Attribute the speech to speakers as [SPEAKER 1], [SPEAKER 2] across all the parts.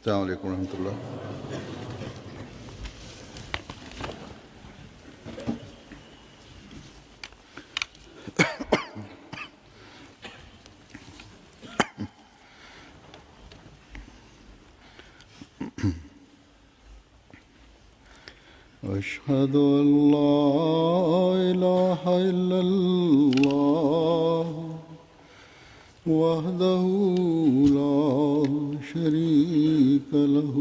[SPEAKER 1] अस्सलाम वालेकुम रहमतुल्लाह। أشهد أن لا إله إلا الله وحده لا شريك له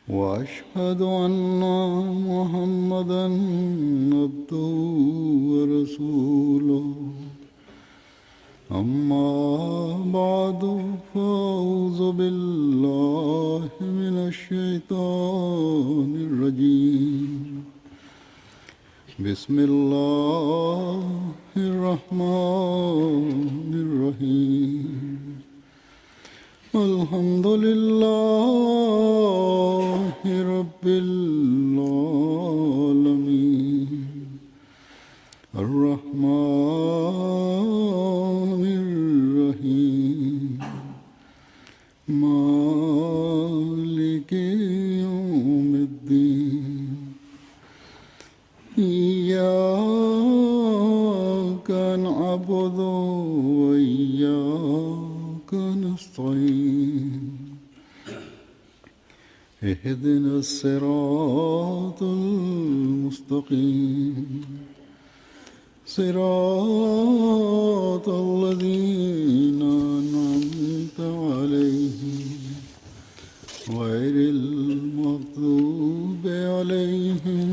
[SPEAKER 1] وأشهد أن محمدا عبده ورسوله أما بعد فأعوذ بالله من الشيطان الرجيم بسم الله الرحمن الرحيم الحمد لله رب العالمين الرحمن الرحيم مالك يوم الدين إياك نعبد وإياك نستعين اهدنا الصراط المستقيم صراط الذين أنعمت عليهم غير المغضوب عليهم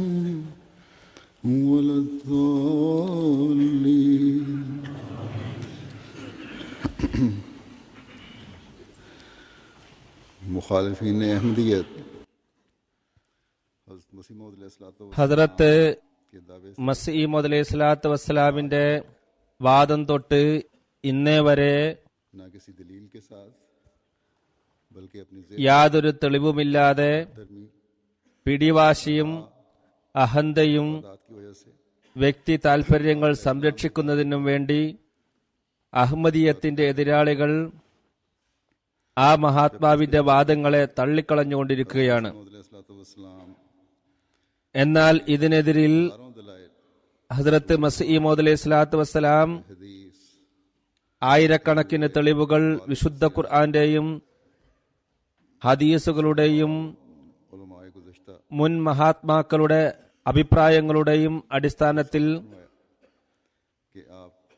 [SPEAKER 1] ولا الضالين. मुखालिफीन अहमदियत
[SPEAKER 2] ഹദ്റത്ത് മസീഹ് അലൈഹി സ്വലാത്തു വസ്സലാമിന്റെ വാദം തൊട്ട് ഇന്നേ വരെ യാതൊരു തെളിവുമില്ലാതെ പിടിവാശിയും അഹന്തയും വ്യക്തി താൽപര്യങ്ങൾ സംരക്ഷിക്കുന്നതിനും വേണ്ടി അഹ്മദിയത്തിന്റെ എതിരാളികൾ ആ മഹാത്മാവിന്റെ വാദങ്ങളെ തള്ളിക്കളഞ്ഞുകൊണ്ടിരിക്കുകയാണ്. എന്നാൽ ഇതിനെതിരിൽ ഹസ്രത്ത് മസീഹ് മൗഊദ് അലൈഹി സ്വലാത്തു വസ്സലാം ആയിരക്കണക്കിന് തെളിവുകൾ വിശുദ്ധ ഖുർആന്റെയും ഹദീസുകളുടെയും മുൻ മഹാത്മാക്കളുടെ അഭിപ്രായങ്ങളുടെയും അടിസ്ഥാനത്തിൽ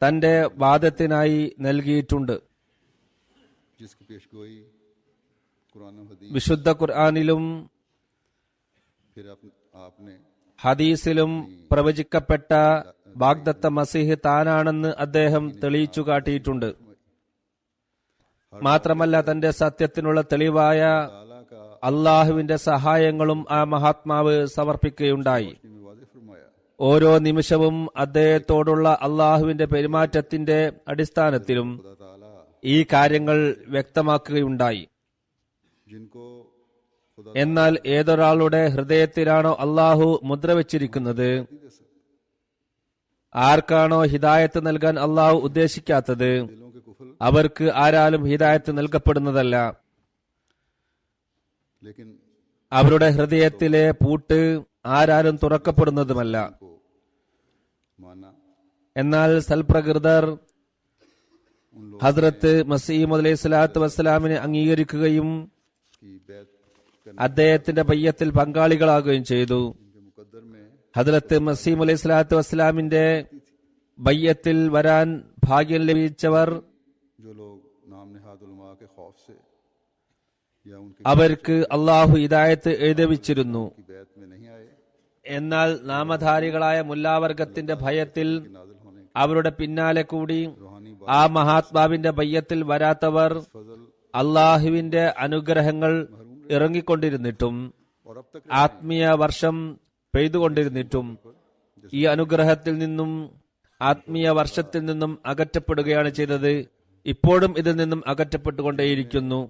[SPEAKER 2] തന്റെ വാദത്തിനായി നൽകിയിട്ടുണ്ട്. വിശുദ്ധ ഖുർആനിലും ഹദീസിലും പ്രവചിക്കപ്പെട്ട വാഗ്ദത്ത മസീഹ് താനാണെന്ന് അദ്ദേഹം തെളിയിച്ചു കാട്ടിയിട്ടുണ്ട്. മാത്രമല്ല തന്റെ സത്യത്തിനുള്ള തെളിവായ അള്ളാഹുവിന്റെ സഹായങ്ങളും ആ മഹാത്മാവ് സമർപ്പിക്കുകയുണ്ടായി. ഓരോ നിമിഷവും അദ്ദേഹത്തോടുള്ള അള്ളാഹുവിന്റെ പെരുമാറ്റത്തിന്റെ അടിസ്ഥാനത്തിലും ഈ കാര്യങ്ങൾ വ്യക്തമാക്കുകയുണ്ടായി. എന്നാൽ ഏതൊരാളുടെ ഹൃദയത്തിലാണോ അള്ളാഹു മുദ്ര വച്ചിരിക്കുന്നത്, ആർക്കാണോ ഹിദായത്ത് നൽകാൻ അള്ളാഹു ഉദ്ദേശിക്കാത്തത്, അവർക്ക് ആരാലും ഹിദായത്ത് നൽകപ്പെടുന്നതല്ല. അവരുടെ ഹൃദയത്തിലെ പൂട്ട് ആരാലും തുറക്കപ്പെടുന്നതുമല്ല. എന്നാൽ സൽപ്രകൃതർ ഹദ്റത്ത് മസീഹ് അലൈഹി സ്വലാത്തു വസ്സലാമിനെ അംഗീകരിക്കുകയും അദ്ദേഹത്തിന്റെ ബയ്യത്തിൽ പങ്കാളികളാകുകയും ചെയ്തു. ഹദ്റത്ത് മസീഹ് അലൈഹി സ്വലാത്തു വസ്സലാമിന്റെ ബയ്യത്തിൽ വരാൻ ഭാഗ്യം ലഭിച്ചവർ അവർക്ക് അള്ളാഹു ഹിദായത്ത് എഴുതവിച്ചിരുന്നു. എന്നാൽ നാമധാരികളായ മുല്ലാവർഗത്തിന്റെ ഭയത്തിൽ അവരുടെ പിന്നാലെ കൂടി ആ മഹാത്മാവിന്റെ ബയ്യത്തിൽ വരാത്തവർ അള്ളാഹുവിന്റെ അനുഗ്രഹങ്ങൾ ഇറങ്ങിക്കൊണ്ടിരുന്നിട്ടും ആത്മീയ വർഷം പെയ്തുകൊണ്ടിരുന്നിട്ടും ഈ അനുഗ്രഹത്തിൽ നിന്നും ആത്മീയ വർഷത്തിൽ നിന്നും അകറ്റപ്പെടുകയാണ് ചെയ്തത്. ഇപ്പോഴും ഇതിൽ നിന്നും അകറ്റപ്പെട്ടുകൊണ്ടേയിരിക്കുന്നു.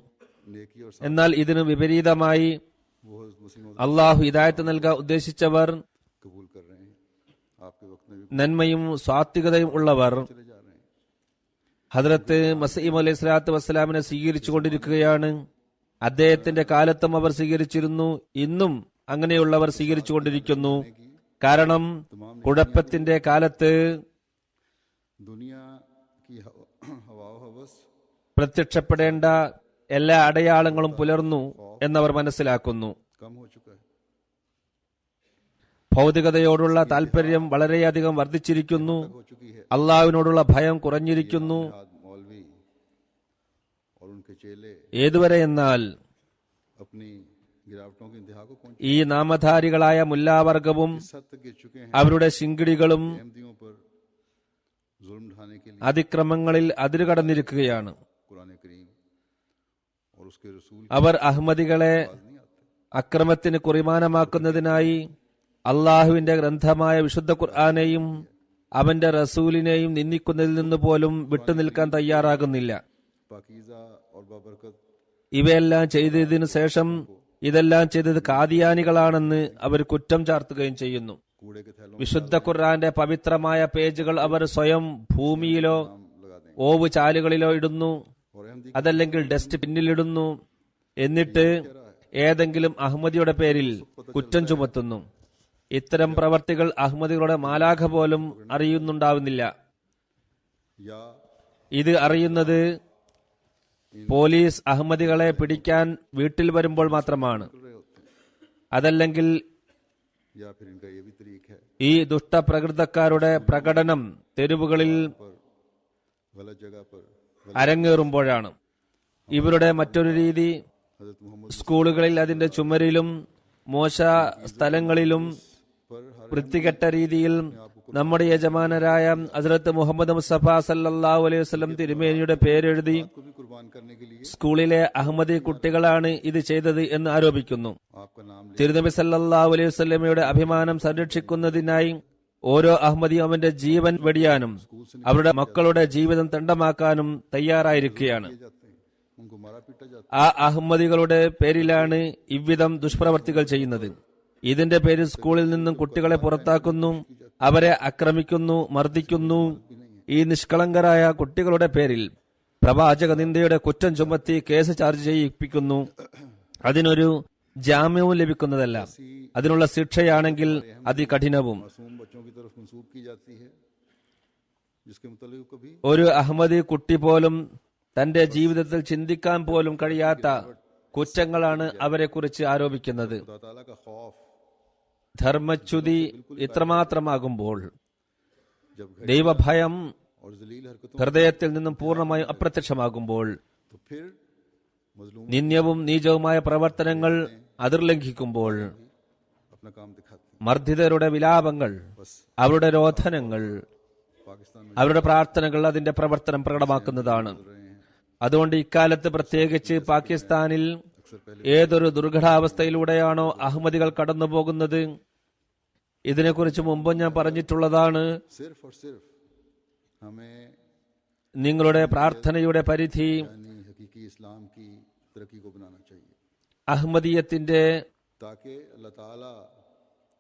[SPEAKER 2] എന്നാൽ ഇതിനു വിപരീതമായി അള്ളാഹു ഹിദായത്ത് നൽകാൻ ഉദ്ദേശിച്ചവർ, നന്മയും സ്വാത്വികതയും ഉള്ളവർ ഹദ്റത്ത് മസീഹ് അലൈഹി സ്വലാത്തു വസ്സലാമിനെ സ്വീകരിച്ചു കൊണ്ടിരിക്കുകയാണ്. അദ്ദേഹത്തിന്റെ കാലത്തും അവർ സ്വീകരിച്ചിരുന്നു, ഇന്നും അങ്ങനെയുള്ളവർ സ്വീകരിച്ചുകൊണ്ടിരിക്കുന്നു. കാരണം കുഴപ്പത്തിന്റെ കാലത്ത്
[SPEAKER 1] दुनिया की हवा हवस
[SPEAKER 2] പ്രത്യക്ഷപ്പെടേണ്ട എല്ലാ അടയാളങ്ങളും പുലർന്നു എന്നവർ മനസ്സിലാക്കുന്നു.
[SPEAKER 1] कम हो चुका है।
[SPEAKER 2] ഭൗതികതയോടുള്ള താല്പര്യം വളരെയധികം വർദ്ധിച്ചിരിക്കുന്നു.
[SPEAKER 1] हो चुकी है।
[SPEAKER 2] അള്ളാഹുവിനോടുള്ള ഭയം കുറഞ്ഞിരിക്കുന്നു.
[SPEAKER 1] मौलवी और उनके चेले
[SPEAKER 2] ഏതുവരെ എന്നാൽ
[SPEAKER 1] अपनी गिरावटों की इंतहा को पहुंच
[SPEAKER 2] ഈ നാമധാരികളായ മുല്ലാവർഗവും
[SPEAKER 1] इस हद तक गिर चुके हैं।
[SPEAKER 2] അവരുടെ ശിങ്കിടികളും
[SPEAKER 1] अहमदियों पर जुल्म ढाने के लिए
[SPEAKER 2] അതിക്രമങ്ങളിൽ അതിരുകടന്നിരിക്കുകയാണ്.
[SPEAKER 1] कुरान करीम और उसके रसूल
[SPEAKER 2] അവർ അഹമ്മദികളെ
[SPEAKER 1] नहीं आते।
[SPEAKER 2] അക്രമത്തിന് കുറിമാനമാക്കുന്നതിനായി അള്ളാഹുവിന്റെ ഗ്രന്ഥമായ വിശുദ്ധ ഖുർആനെയും അവന്റെ റസൂലിനെയും നിന്ദിക്കുന്നതിൽ നിന്ന് പോലും വിട്ടുനിൽക്കാൻ തയ്യാറാകുന്നില്ല.
[SPEAKER 1] पाकीज़ा और बाबरकत
[SPEAKER 2] ഇവയെല്ലാം ചെയ്തതിനു ശേഷം ഇതെല്ലാം ചെയ്തത് കാദിയാനികളാണെന്ന് അവർ കുറ്റം ചാർത്തുകയും ചെയ്യുന്നു.
[SPEAKER 1] कूड़े के थैलों
[SPEAKER 2] വിശുദ്ധ ഖുർആന്റെ പവിത്രമായ പേജുകൾ അവർ സ്വയം ഭൂമിയിലോ
[SPEAKER 1] में लगा देंगे
[SPEAKER 2] ഓവ് ചാലുകളിലോ ഇടുന്നു,
[SPEAKER 1] और अहमदी
[SPEAKER 2] അതല്ലെങ്കിൽ ഡസ്റ്റ് പിന്നിലിടുന്നു. എന്നിട്ട് ഏതെങ്കിലും അഹമ്മദിയുടെ പേരിൽ കുറ്റം ചുമത്തുന്നു. ഇത്തരം പ്രവർത്തികൾ അഹമ്മദികളുടെ മാലാഖ പോലും അറിയുന്നുണ്ടാവുന്നില്ല.
[SPEAKER 1] या
[SPEAKER 2] ഇത് അറിയുന്നത് പോലീസ് അഹമ്മദികളെ പിടിക്കാൻ വീട്ടിൽ വരുമ്പോൾ മാത്രമാണ്.
[SPEAKER 1] कर रहे होते हैं,
[SPEAKER 2] അതല്ലെങ്കിൽ
[SPEAKER 1] या फिर इनका ये भी तरीक है
[SPEAKER 2] ഈ ദുഷ്ടപ്രകൃതക്കാരുടെ പ്രകടനം തെരുവുകളിൽ
[SPEAKER 1] पर गलत जगह पर
[SPEAKER 2] അരങ്ങേറുമ്പോഴാണ്. ഇവരുടെ മറ്റൊരു രീതി
[SPEAKER 1] हजरत मोहम्मद
[SPEAKER 2] സ്കൂളുകളിൽ അതിന്റെ ചുമരിലും മോശ സ്ഥലങ്ങളിലും
[SPEAKER 1] पर हर
[SPEAKER 2] വൃത്തികെട്ട രീതിയിൽ നമ്മുടെ യജമാനരായ ഹസ്രത്ത് മുഹമ്മദ് മുസ്തഫ സല്ലല്ലാഹു അലൈഹി വസല്ലം തിരുമേനിയുടെ പേരെഴുതി
[SPEAKER 1] को भी कुर्बान करने के लिए
[SPEAKER 2] സ്കൂളിലെ അഹമ്മദി കുട്ടികളാണ് ഇത് ചെയ്തത് എന്ന് ആരോപിക്കുന്നു.
[SPEAKER 1] आपका नाम ले
[SPEAKER 2] തിരുനബി സല്ലല്ലാഹു അലൈഹി വസല്ലമയുടെ അഭിമാനം സംരക്ഷിക്കുന്നതിനായി ഓരോ അഹമ്മദിയും അവന്റെ ജീവൻ വെടിയാനും അവരുടെ മക്കളുടെ ജീവിതം തണ്ടമാക്കാനും തയ്യാറായിരിക്കുകയാണ്.
[SPEAKER 1] जाते हैं, उनको मारा पीटा जाता
[SPEAKER 2] ആ അഹമ്മദികളുടെ പേരിലാണ് ഇவ்விധം ദുഷ്പ്രവർത്തികൾ ചെയ്യുന്നത്. ഇതിന്റെ പേരിൽ സ്കൂളിൽ നിന്നും കുട്ടികളെ പുറത്താക്കുന്നു, അവരെ ആക്രമിക്കുന്നു, മർദ്ദിക്കുന്നു. ഈ നിഷ്കളങ്കരായ കുട്ടികളുടെ പേരിൽ പ്രവാചക നിന്ദയുടെ കുറ്റം ചുമത്തി കേസ് ചാർജ് ചെയ്യിപ്പിക്കുന്നു. അതിനൊരു ജാമ്യവും ലഭിക്കുന്നതല്ല. അതിനുള്ള ശിക്ഷയാണെങ്കിൽ അതികഠിനവും.
[SPEAKER 1] मासूम बच्चों की तरफ मंसूब की जाती है जिसके मुतालिक कभी
[SPEAKER 2] ഒരു അഹമ്മദി കുട്ടി പോലും തന്റെ ജീവിതത്തിൽ ചിന്തിക്കാൻ പോലും കഴിയാത്ത കുറ്റങ്ങളാണ് അവരെക്കുറിച്ച് ആരോപിക്കുന്നത്.
[SPEAKER 1] खुदा ताला का खौफ
[SPEAKER 2] ധർമ്മച്യുതി ഇത്രമാത്രമാകുമ്പോൾ,
[SPEAKER 1] जब
[SPEAKER 2] ദൈവഭയം
[SPEAKER 1] और जलील हरकतों
[SPEAKER 2] ഹൃദയത്തിൽ നിന്നും പൂർണ്ണമായും അപ്രത്യക്ഷമാകുമ്പോൾ,
[SPEAKER 1] तो फिर मजलूम
[SPEAKER 2] നിന്ദ്യവും നീചവുമായ പ്രവർത്തനങ്ങൾ അതിർലംഘിക്കുമ്പോൾ,
[SPEAKER 1] अपना काम दिखाते हैं।
[SPEAKER 2] മർദ്ദിതരുടെ വിലാപങ്ങൾ, അവരുടെ രോധനങ്ങൾ,
[SPEAKER 1] पाकिस्तान में
[SPEAKER 2] അവരുടെ പ്രാർത്ഥനകൾ അതിന്റെ പ്രവർത്തനം പ്രകടമാക്കുന്നതാണ്. അതുകൊണ്ട് ഇക്കാലത്ത് പ്രത്യേകിച്ച് പാകിസ്ഥാനിൽ
[SPEAKER 1] अक्सर पहले
[SPEAKER 2] ഏതൊരു ദുർഘടാവസ്ഥയിലൂടെയാണോ അഹമ്മദികൾ കടന്നുപോകുന്നത്, ഇതിനെക്കുറിച്ച് മുമ്പ് ഞാൻ പറഞ്ഞിട്ടുള്ളതാണ്.
[SPEAKER 1] सिर्फ और सिर्फ हमें
[SPEAKER 2] നിങ്ങളുടെ പ്രാർത്ഥനയുടെ പരിധി
[SPEAKER 1] यानी हकीकी इस्लाम की तरक्की को बनाना चाहिए
[SPEAKER 2] അഹമ്മദീയത്തിന്റെ
[SPEAKER 1] ताकि अल्लाह ताला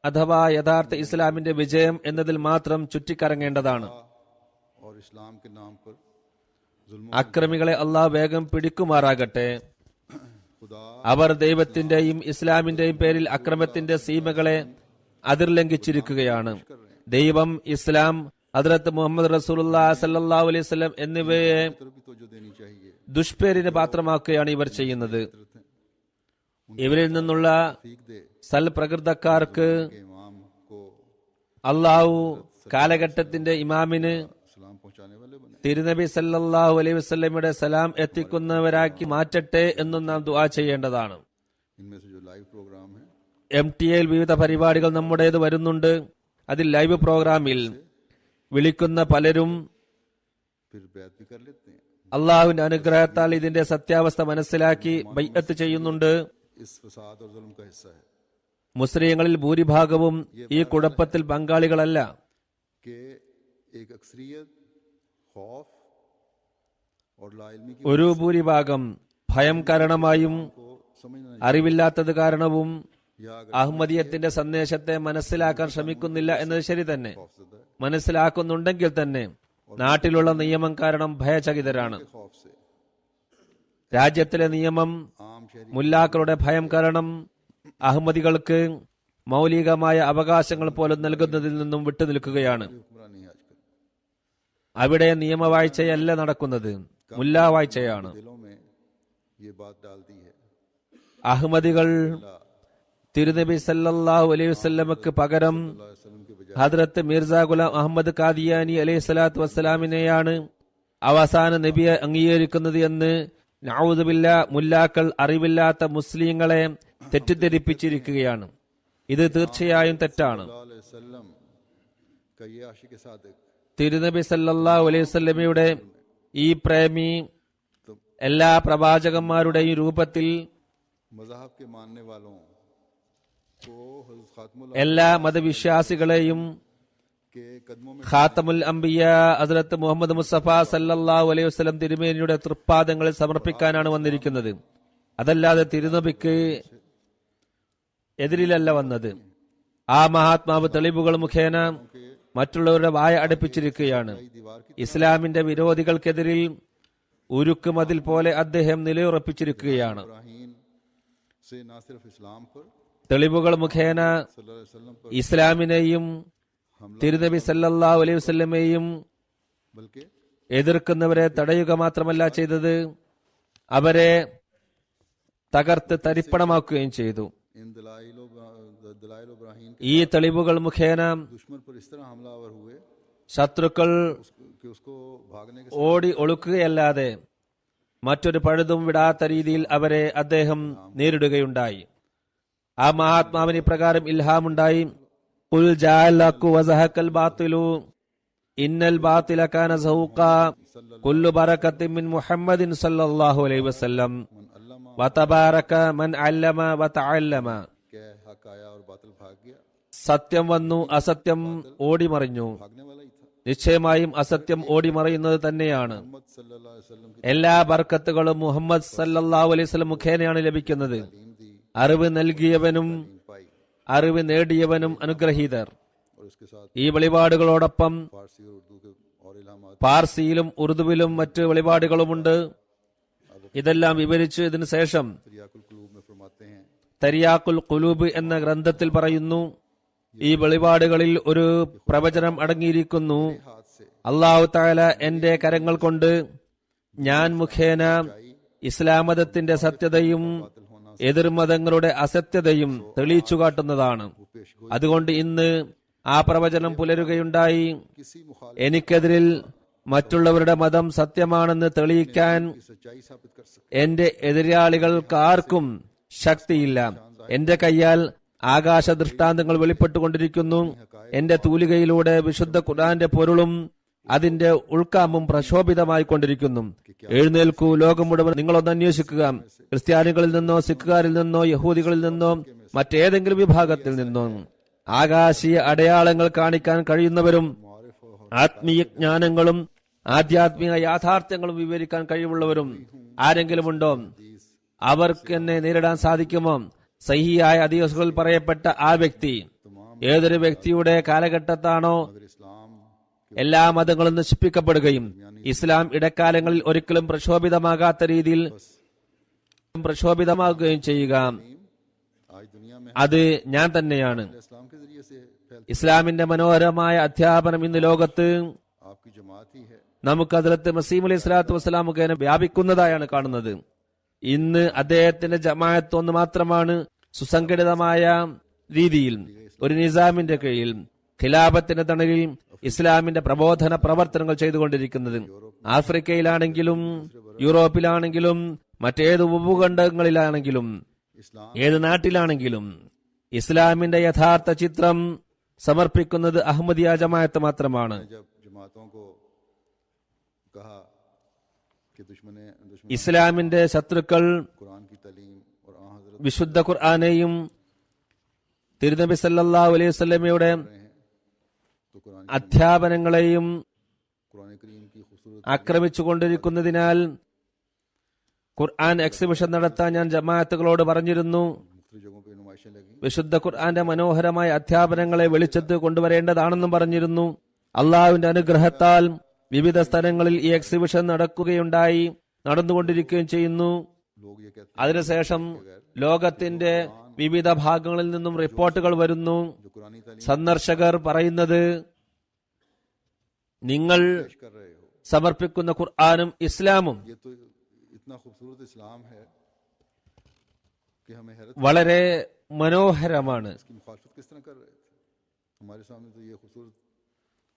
[SPEAKER 2] അഥവാ യഥാർത്ഥ ഇസ്ലാമിന്റെ വിജയം എന്നതിൽ മാത്രം ചുറ്റിക്കറങ്ങേണ്ടതാണ്.
[SPEAKER 1] और इस्लाम के नाम पर जुल्म
[SPEAKER 2] അക്രമികളെ അള്ളാഹ് വേഗം പിടിക്കുമാറാകട്ടെ.
[SPEAKER 1] खुदा
[SPEAKER 2] അവർ ദൈവത്തിന്റെയും ഇസ്ലാമിന്റെയും പേരിൽ അക്രമത്തിന്റെ സീമകളെ അതിർലംഘിച്ചിരിക്കുകയാണ്. ദൈവം, ഇസ്ലാം, ഹദ്റത്ത് മുഹമ്മദ് റസൂലുള്ളാഹി സ്വല്ലല്ലാഹു അലൈഹി വസല്ലം എന്നിവയെ
[SPEAKER 1] तरफ भी तवज्जो देनी चाहिए।
[SPEAKER 2] ദുഷ്പേരിന് പാത്രമാക്കുകയാണ് ഇവർ ചെയ്യുന്നത്. ഇവരിൽ നിന്നുള്ള
[SPEAKER 1] फीक दे
[SPEAKER 2] സൽപ്രകൃതക്കാർക്ക്
[SPEAKER 1] के इमाम को
[SPEAKER 2] അള്ളാഹു കാലഘട്ടത്തിന്റെ ഇമാമിന്
[SPEAKER 1] सलाम पहुंचाने वाले बने।
[SPEAKER 2] തിരുനബി സല്ലല്ലാഹു അലൈഹി വസല്ലമയുടെ സലാം എത്തിക്കുന്നവരാക്കി മാറ്റട്ടെ എന്നും നാം ദുആ ചെയ്യേണ്ടതാണ്.
[SPEAKER 1] इनमें से जो लाइव प्रोग्राम है
[SPEAKER 2] MTA-യിൽ വിവിധ പരിപാടികൾ നമ്മുടേത് വരുന്നുണ്ട്. അതിൽ ലൈവ് പ്രോഗ്രാമിൽ വിളിക്കുന്ന പലരും
[SPEAKER 1] फिर बैत भी कर लेते हैं।
[SPEAKER 2] അള്ളാഹുവിന്റെ അനുഗ്രഹത്താൽ ഇതിന്റെ സത്യാവസ്ഥ മനസ്സിലാക്കി ബൈഅത്ത് ചെയ്യുന്നുണ്ട്.
[SPEAKER 1] इस फसाद और जुल्म का हिस्सा है
[SPEAKER 2] മുസ്ലിങ്ങളിൽ ഭൂരിഭാഗവും ഈ കുഴപ്പത്തിൽ പങ്കാളികളല്ല.
[SPEAKER 1] कि एक अक्सरियत खौफ और लाइल्मी की
[SPEAKER 2] ഒരു भूരിഭാഗം ഭയം കാരണമായും
[SPEAKER 1] को समझना
[SPEAKER 2] അറിവില്ലാത്തത് കാരണവും
[SPEAKER 1] या अगर
[SPEAKER 2] അഹമ്മദിയത്തിന്റെ സന്ദേശത്തെ മനസ്സിലാക്കാൻ ശ്രമിക്കുന്നില്ല എന്നത് ശരി തന്നെ.
[SPEAKER 1] खौफजदा है
[SPEAKER 2] മനസ്സിലാക്കുന്നുണ്ടെങ്കിൽ തന്നെ നാട്ടിലുള്ള നിയമം കാരണം ഭയചകിതരാണ്.
[SPEAKER 1] खौफ से
[SPEAKER 2] രാജ്യത്തിലെ നിയമം
[SPEAKER 1] आम
[SPEAKER 2] മുല്ലാക്കളുടെ ഭയം കാരണം അഹമ്മദികൾക്ക് മൗലികമായ അവകാശങ്ങൾ പോലും നൽകുന്നതിൽ നിന്നും വിട്ടുനിൽക്കുകയാണ്.
[SPEAKER 1] हुक्मरान नहीं आजकल
[SPEAKER 2] അവിടെ നിയമവാഴ്ചയല്ല നടക്കുന്നത്, മുല്ലാ വാഴ്ചയാണ്.
[SPEAKER 1] दिलों में ये बात डाल दी है।
[SPEAKER 2] അഹമ്മദികൾ തിരുനബി സല്ലല്ലാഹു അലൈഹി വസല്ലമക്ക് പകരം
[SPEAKER 1] सल्लल्लाहु अलैहि वसल्लम के बजाय
[SPEAKER 2] ഹദ്രത്ത് മിർസ ഗുലാം അഹമ്മദ് ഖാദിയാനി അലൈഹി സ്വലാത്തു വസ്സലാമിനെയാണ് അവസാന നബിയെ അംഗീകരിക്കുന്നത് എന്ന് നഊദു ബില്ലാഹ് മുല്ലാക്കൾ അറിവില്ലാത്ത മുസ്ലിങ്ങളെ തെറ്റിദ്ധരിപ്പിച്ചിരിക്കുകയാണ്. ഇത് തീർച്ചയായും തെറ്റാണ്.
[SPEAKER 1] सल्लल्लाहु अलैहि वसल्लम का ये आशिक सादिक
[SPEAKER 2] തിരുനബി സല്ലല്ലാഹു അലൈഹി വസല്ലമയുടെ ഈ പ്രേമി എല്ലാ പ്രവാചകന്മാരുടെയും രൂപത്തിൽ
[SPEAKER 1] मज़हब के मानने वालों को हज़रत खातमुल
[SPEAKER 2] എല്ലാ മതവിശ്വാസികളെയും
[SPEAKER 1] के कदमों में
[SPEAKER 2] ഖാത്തമുൽ അംബിയ ഹസ്രത്ത് മുഹമ്മദ് മുസ്തഫ സല്ലല്ലാഹു അലൈഹി വസല്ലം തിരുമേനിയുടെ തൃപ്പാദങ്ങളിൽ സമർപ്പിക്കാനാണ് വന്നിരിക്കുന്നത്. അതല്ലാതെ തിരുനബിക്ക് എതിരിലല്ല വന്നത്. ആ മഹാത്മാവ് തെളിവുകൾ മുഖേന മറ്റുള്ളവരുടെ വായ അടപ്പിച്ചിരിക്കുകയാണ്. ഇസ്ലാമിന്റെ വിരോധികൾക്കെതിരിൽ ഉരുക്ക് മതിൽ പോലെ അദ്ദേഹം നിലയുറപ്പിച്ചിരിക്കുകയാണ്.
[SPEAKER 1] इब्राहीम से ना सिर्फ इस्लाम पर
[SPEAKER 2] തെളിവുകൾ മുഖേന
[SPEAKER 1] सल्लल्लाहु अलैहि वसल्लम पर
[SPEAKER 2] ഇസ്ലാമിനെയും തിരുനബി സല്ലല്ലാഹു അലൈഹി വസല്ലമയെയും
[SPEAKER 1] बल्कि
[SPEAKER 2] എതിർക്കുന്നവരെ തടയുക മാത്രമല്ല ചെയ്തത്, അവരെ തകർത്ത് തരിപ്പണമാക്കുകയും ചെയ്തു.
[SPEAKER 1] इन दलाइल इब्राहीम के
[SPEAKER 2] ഈ തെളിവുകൾ മുഖേന
[SPEAKER 1] दुश्मन पर इस तरह हमलावर हुए
[SPEAKER 2] ശത്രുക്കൾ
[SPEAKER 1] कि उसको भागने के
[SPEAKER 2] ഓടി ഒളുക്കുകയല്ലാതെ മറ്റൊരു പഴുതും വിടാത്ത രീതിയിൽ അവരെ അദ്ദേഹം നേരിടുകയുണ്ടായി. ആ മഹാത്മാവിന് ഇപ്രകാരം ഇൽഹാമുണ്ടായി, ഖുൽ ജാഅൽ ഹഖ്ഖു വസഹഖൽ ബാത്തിലു ഇന്നൽ ബാത്തില കാന സഹൂഖാ കുല്ലു ബറകത്തിൻ മിൻ മുഹമ്മദിൻ സല്ലല്ലാഹു അലൈഹി വസല്ലം
[SPEAKER 1] मन अल्लामा
[SPEAKER 2] വതബാരക മൻ അല്ലമ വതഅല്ലമ.
[SPEAKER 1] के हक आया और बातिल भाग गया।
[SPEAKER 2] സത്യം വന്നു, അസത്യം ഓടിമറിഞ്ഞു.
[SPEAKER 1] भागने वाला ही था।
[SPEAKER 2] നിശ്ചയമായും അസത്യം ഓടിമറയുന്നത് തന്നെയാണ്.
[SPEAKER 1] मोहम्मद सल्लल्लाहु अलैहि वसल्लम की
[SPEAKER 2] എല്ലാ ബർക്കത്തുകളും മുഹമ്മദ് സല്ലല്ലാഹു അലൈഹി വസല്ലം മുഖേനയാണ് ലഭിക്കുന്നത്.
[SPEAKER 1] तालीम दी,
[SPEAKER 2] അറിവ് നൽകിയവനും
[SPEAKER 1] पाई
[SPEAKER 2] അറിവ് നേടിയവനും അനുഗ്രഹീതർ.
[SPEAKER 1] और उसके साथ
[SPEAKER 2] ഈ വെളിപാടുകളോടൊപ്പം
[SPEAKER 1] फारसी और उर्दू के और इल्हामात
[SPEAKER 2] പാർസിയിലും ഉറുദുവിലും മറ്റ് വെളിപാടുകളുമുണ്ട്. ഇതെല്ലാം വിവരിച്ച് ഇതിനു ശേഷം
[SPEAKER 1] तरियाकुल कुलूब में फरमाते हैं
[SPEAKER 2] തരിയാക്കുൽ ഖുലൂബ് എന്ന ഗ്രന്ഥത്തിൽ പറയുന്നു, ഈ വെളിപാടുകളിൽ ഒരു പ്രവചനം അടങ്ങിയിരിക്കുന്നു.
[SPEAKER 1] हाथ से
[SPEAKER 2] അല്ലാഹു തആല എന്റെ കരങ്ങൾ കൊണ്ട് ഞാൻ മുഖേന ഇസ്ലാം മതത്തിന്റെ സത്യതയും എതിർമതങ്ങളുടെ അസത്യതയും തെളിയിച്ചു കാട്ടുന്നതാണ്. അതുകൊണ്ട് ഇന്ന് ആ പ്രവചനം പുലരുകയുണ്ടായി.
[SPEAKER 1] किसी मुखालिफ
[SPEAKER 2] എനിക്കെതിരിൽ മറ്റുള്ളവരുടെ മതം സത്യമാണെന്ന് തെളിയിക്കാൻ
[SPEAKER 1] की सच्चाई साबित कर सकते
[SPEAKER 2] എന്റെ എതിരാളികൾക്കാർക്കും ശക്തിയില്ല. എന്റെ കയ്യാൽ ആകാശ ദൃഷ്ടാന്തങ്ങൾ വെളിപ്പെട്ടുകൊണ്ടിരിക്കുന്നു. എന്റെ തൂലികയിലൂടെ വിശുദ്ധ ഖുർആന്റെ പൊരുളും അതിന്റെ ഉൾക്കാമ്പും പ്രശോഭിതമായി കൊണ്ടിരിക്കുന്നു. എഴുന്നേൽക്കൂ, ലോകം മുഴുവൻ നിങ്ങളൊന്ന് അന്വേഷിക്കുക. ക്രിസ്ത്യാനികളിൽ നിന്നോ സിഖുകാരിൽ നിന്നോ യഹൂദികളിൽ നിന്നോ മറ്റേതെങ്കിലും വിഭാഗത്തിൽ നിന്നോ ആകാശീയ അടയാളങ്ങൾ കാണിക്കാൻ കഴിയുന്നവരും ആത്മീയ ജ്ഞാനങ്ങളും ആധ്യാത്മിക യാഥാർത്ഥ്യങ്ങളും വിവരിക്കാൻ കഴിവുള്ളവരും ആരെങ്കിലും ഉണ്ടോ? അവർക്ക് എന്നെ നേരിടാൻ സാധിക്കുമോ? സഹിയായ ഹദീസുകളിൽ പറയപ്പെട്ട ആ വ്യക്തി ഏതൊരു വ്യക്തിയുടെ കാലഘട്ടത്താണോ
[SPEAKER 1] अगर इस्लाम
[SPEAKER 2] എല്ലാ മതങ്ങളും നശിപ്പിക്കപ്പെടുകയും ഇസ്ലാം ഇടക്കാലങ്ങളിൽ ഒരിക്കലും പ്രക്ഷോഭിതമാകാത്ത രീതിയിൽ പ്രക്ഷോഭിതമാകുകയും ചെയ്യുക,
[SPEAKER 1] आज दुनिया में
[SPEAKER 2] അത് ഞാൻ തന്നെയാണ്.
[SPEAKER 1] इस्लाम के जरिए से फैल
[SPEAKER 2] ഇസ്ലാമിന്റെ മനോഹരമായ അധ്യാപനം ഇന്ന് ലോകത്ത്
[SPEAKER 1] आपकी जमात ही है।
[SPEAKER 2] നമുക്ക് ഹദ്റത്ത് മസീഹ് അലൈഹി സ്വലാത്തു വസ്സലാം മുഖേന വ്യാപിക്കുന്നതായാണ് കാണുന്നത്. ഇന്ന് അദ്ദേഹത്തിന്റെ ജമാഅത്ത് ഒന്ന് മാത്രമാണ് സുസംഘടിതമായ രീതിയിൽ ഒരു നിസാമിന്റെ കീഴിൽ ഖിലാഫത്തിന്റെ തണലിൽ ഇസ്ലാമിന്റെ പ്രബോധന പ്രവർത്തനങ്ങൾ ചെയ്തുകൊണ്ടിരിക്കുന്നത്. ആഫ്രിക്കയിലാണെങ്കിലും യൂറോപ്പിലാണെങ്കിലും മറ്റേത് ഉപഭൂഖണ്ഡങ്ങളിലാണെങ്കിലും
[SPEAKER 1] इस्लाम
[SPEAKER 2] ഏത് നാട്ടിലാണെങ്കിലും ഇസ്ലാമിന്റെ യഥാർത്ഥ ചിത്രം സമർപ്പിക്കുന്നത് അഹമ്മദിയ ജമാഅത്ത് മാത്രമാണ്.
[SPEAKER 1] जब जमातों को कहा कि दुश्मन
[SPEAKER 2] ഇസ്ലാമിന്റെ ശത്രുക്കൾ
[SPEAKER 1] कुरान की तालीम और आ हजरत
[SPEAKER 2] വിശുദ്ധ ഖുർആനെയും തിരുനബി സല്ലല്ലാഹു അലൈഹി വസല്ലമയുടെ
[SPEAKER 1] तो कुरान
[SPEAKER 2] അധ്യാപനങ്ങളെയും
[SPEAKER 1] कुरान करीम की खूबसूरत
[SPEAKER 2] ആക്രമിച്ചുകൊണ്ടിരിക്കുന്നതിനാൽ ഖുർആൻ എക്സിബിഷൻ നടത്താൻ ഞാൻ ജമാഅത്തുകളോട് പറഞ്ഞിരുന്നു.
[SPEAKER 1] मुख्तलिफ जगहों पे नुमाइशें लगी।
[SPEAKER 2] വിശുദ്ധ ഖുർആന്റെ മനോഹരമായ അധ്യാപനങ്ങളെ വെളിച്ചത്ത് കൊണ്ടുവരേണ്ടതാണെന്നും പറഞ്ഞിരുന്നു. അള്ളാഹുവിന്റെ അനുഗ്രഹത്താൽ വിവിധ സ്ഥലങ്ങളിൽ ഈ എക്സിബിഷൻ നടക്കുകയുണ്ടായി, നടന്നുകൊണ്ടിരിക്കുകയും ചെയ്യുന്നു.
[SPEAKER 1] लोग ये कहते
[SPEAKER 2] അതിനുശേഷം ലോകത്തിന്റെ വിവിധ ഭാഗങ്ങളിൽ നിന്നും റിപ്പോർട്ടുകൾ വരുന്നു.
[SPEAKER 1] हैं जो कुरानी तालीम
[SPEAKER 2] സന്ദർശകർ പറയുന്നത്, നിങ്ങൾ
[SPEAKER 1] पेश कर रहे हो,
[SPEAKER 2] സമർപ്പിക്കുന്ന ഖുർആനും ഇസ്ലാമും
[SPEAKER 1] ये तो इतना खूबसूरत इस्लाम है कि हमें हैरत
[SPEAKER 2] വളരെ മനോഹരമാണ്.
[SPEAKER 1] इसकी मुखालफत किस तरह कर रहे थे। हमारे सामने तो ये खूबसूरत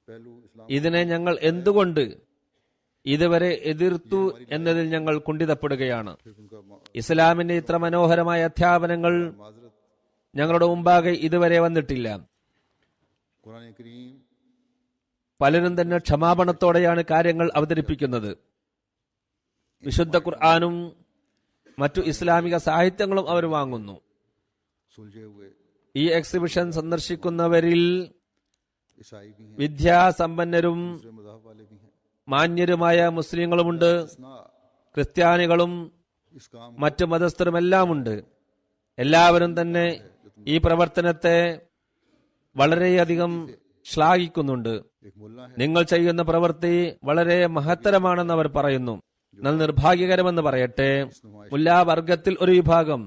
[SPEAKER 1] पहलू इस्लाम
[SPEAKER 2] ഇതിനെ ഞങ്ങൾ എന്തുകൊണ്ട് ഇതുവരെ എതിർത്തു എന്നതിൽ ഞങ്ങൾ കുണ്ഠിതപ്പെടുകയാണ്.
[SPEAKER 1] फिर उनका
[SPEAKER 2] ഇസ്ലാമിന്റെ ഇത്ര മനോഹരമായ അധ്യാപനങ്ങൾ
[SPEAKER 1] माजरत
[SPEAKER 2] ഞങ്ങളുടെ മുമ്പാകെ ഇതുവരെ വന്നിട്ടില്ല.
[SPEAKER 1] कुरान करीम
[SPEAKER 2] പലരും തന്നെ ക്ഷമാപണത്തോടെയാണ് കാര്യങ്ങൾ അവതരിപ്പിക്കുന്നത്. വിശുദ്ധ ഖുർആനും മറ്റു ഇസ്ലാമിക സാഹിത്യങ്ങളും അവർ വാങ്ങുന്നു.
[SPEAKER 1] सुलझे हुए
[SPEAKER 2] ഈ എക്സിബിഷൻ സന്ദർശിക്കുന്നവരിൽ
[SPEAKER 1] ईसाई भी हैं,
[SPEAKER 2] വിദ്യാസമ്പന്നരും
[SPEAKER 1] दूसरे मज़हब वाले भी हैं।
[SPEAKER 2] മാന്യരുമായ മുസ്ലിങ്ങളുമുണ്ട്,
[SPEAKER 1] इस्ना
[SPEAKER 2] ക്രിസ്ത്യാനികളും
[SPEAKER 1] इस काम
[SPEAKER 2] മറ്റു മതസ്ഥരുമെല്ലാമുണ്ട്. എല്ലാവരും തന്നെ ഈ പ്രവർത്തനത്തെ വളരെയധികം ശ്ലാഘിക്കുന്നുണ്ട്.
[SPEAKER 1] एक मुल्ला है
[SPEAKER 2] നിങ്ങൾ ചെയ്യുന്ന പ്രവൃത്തി വളരെ മഹത്തരമാണെന്ന് അവർ പറയുന്നു. എന്നാൽ നിർഭാഗ്യകരമെന്ന് പറയട്ടെ, മുല്ലാവർഗത്തിൽ ഒരു വിഭാഗം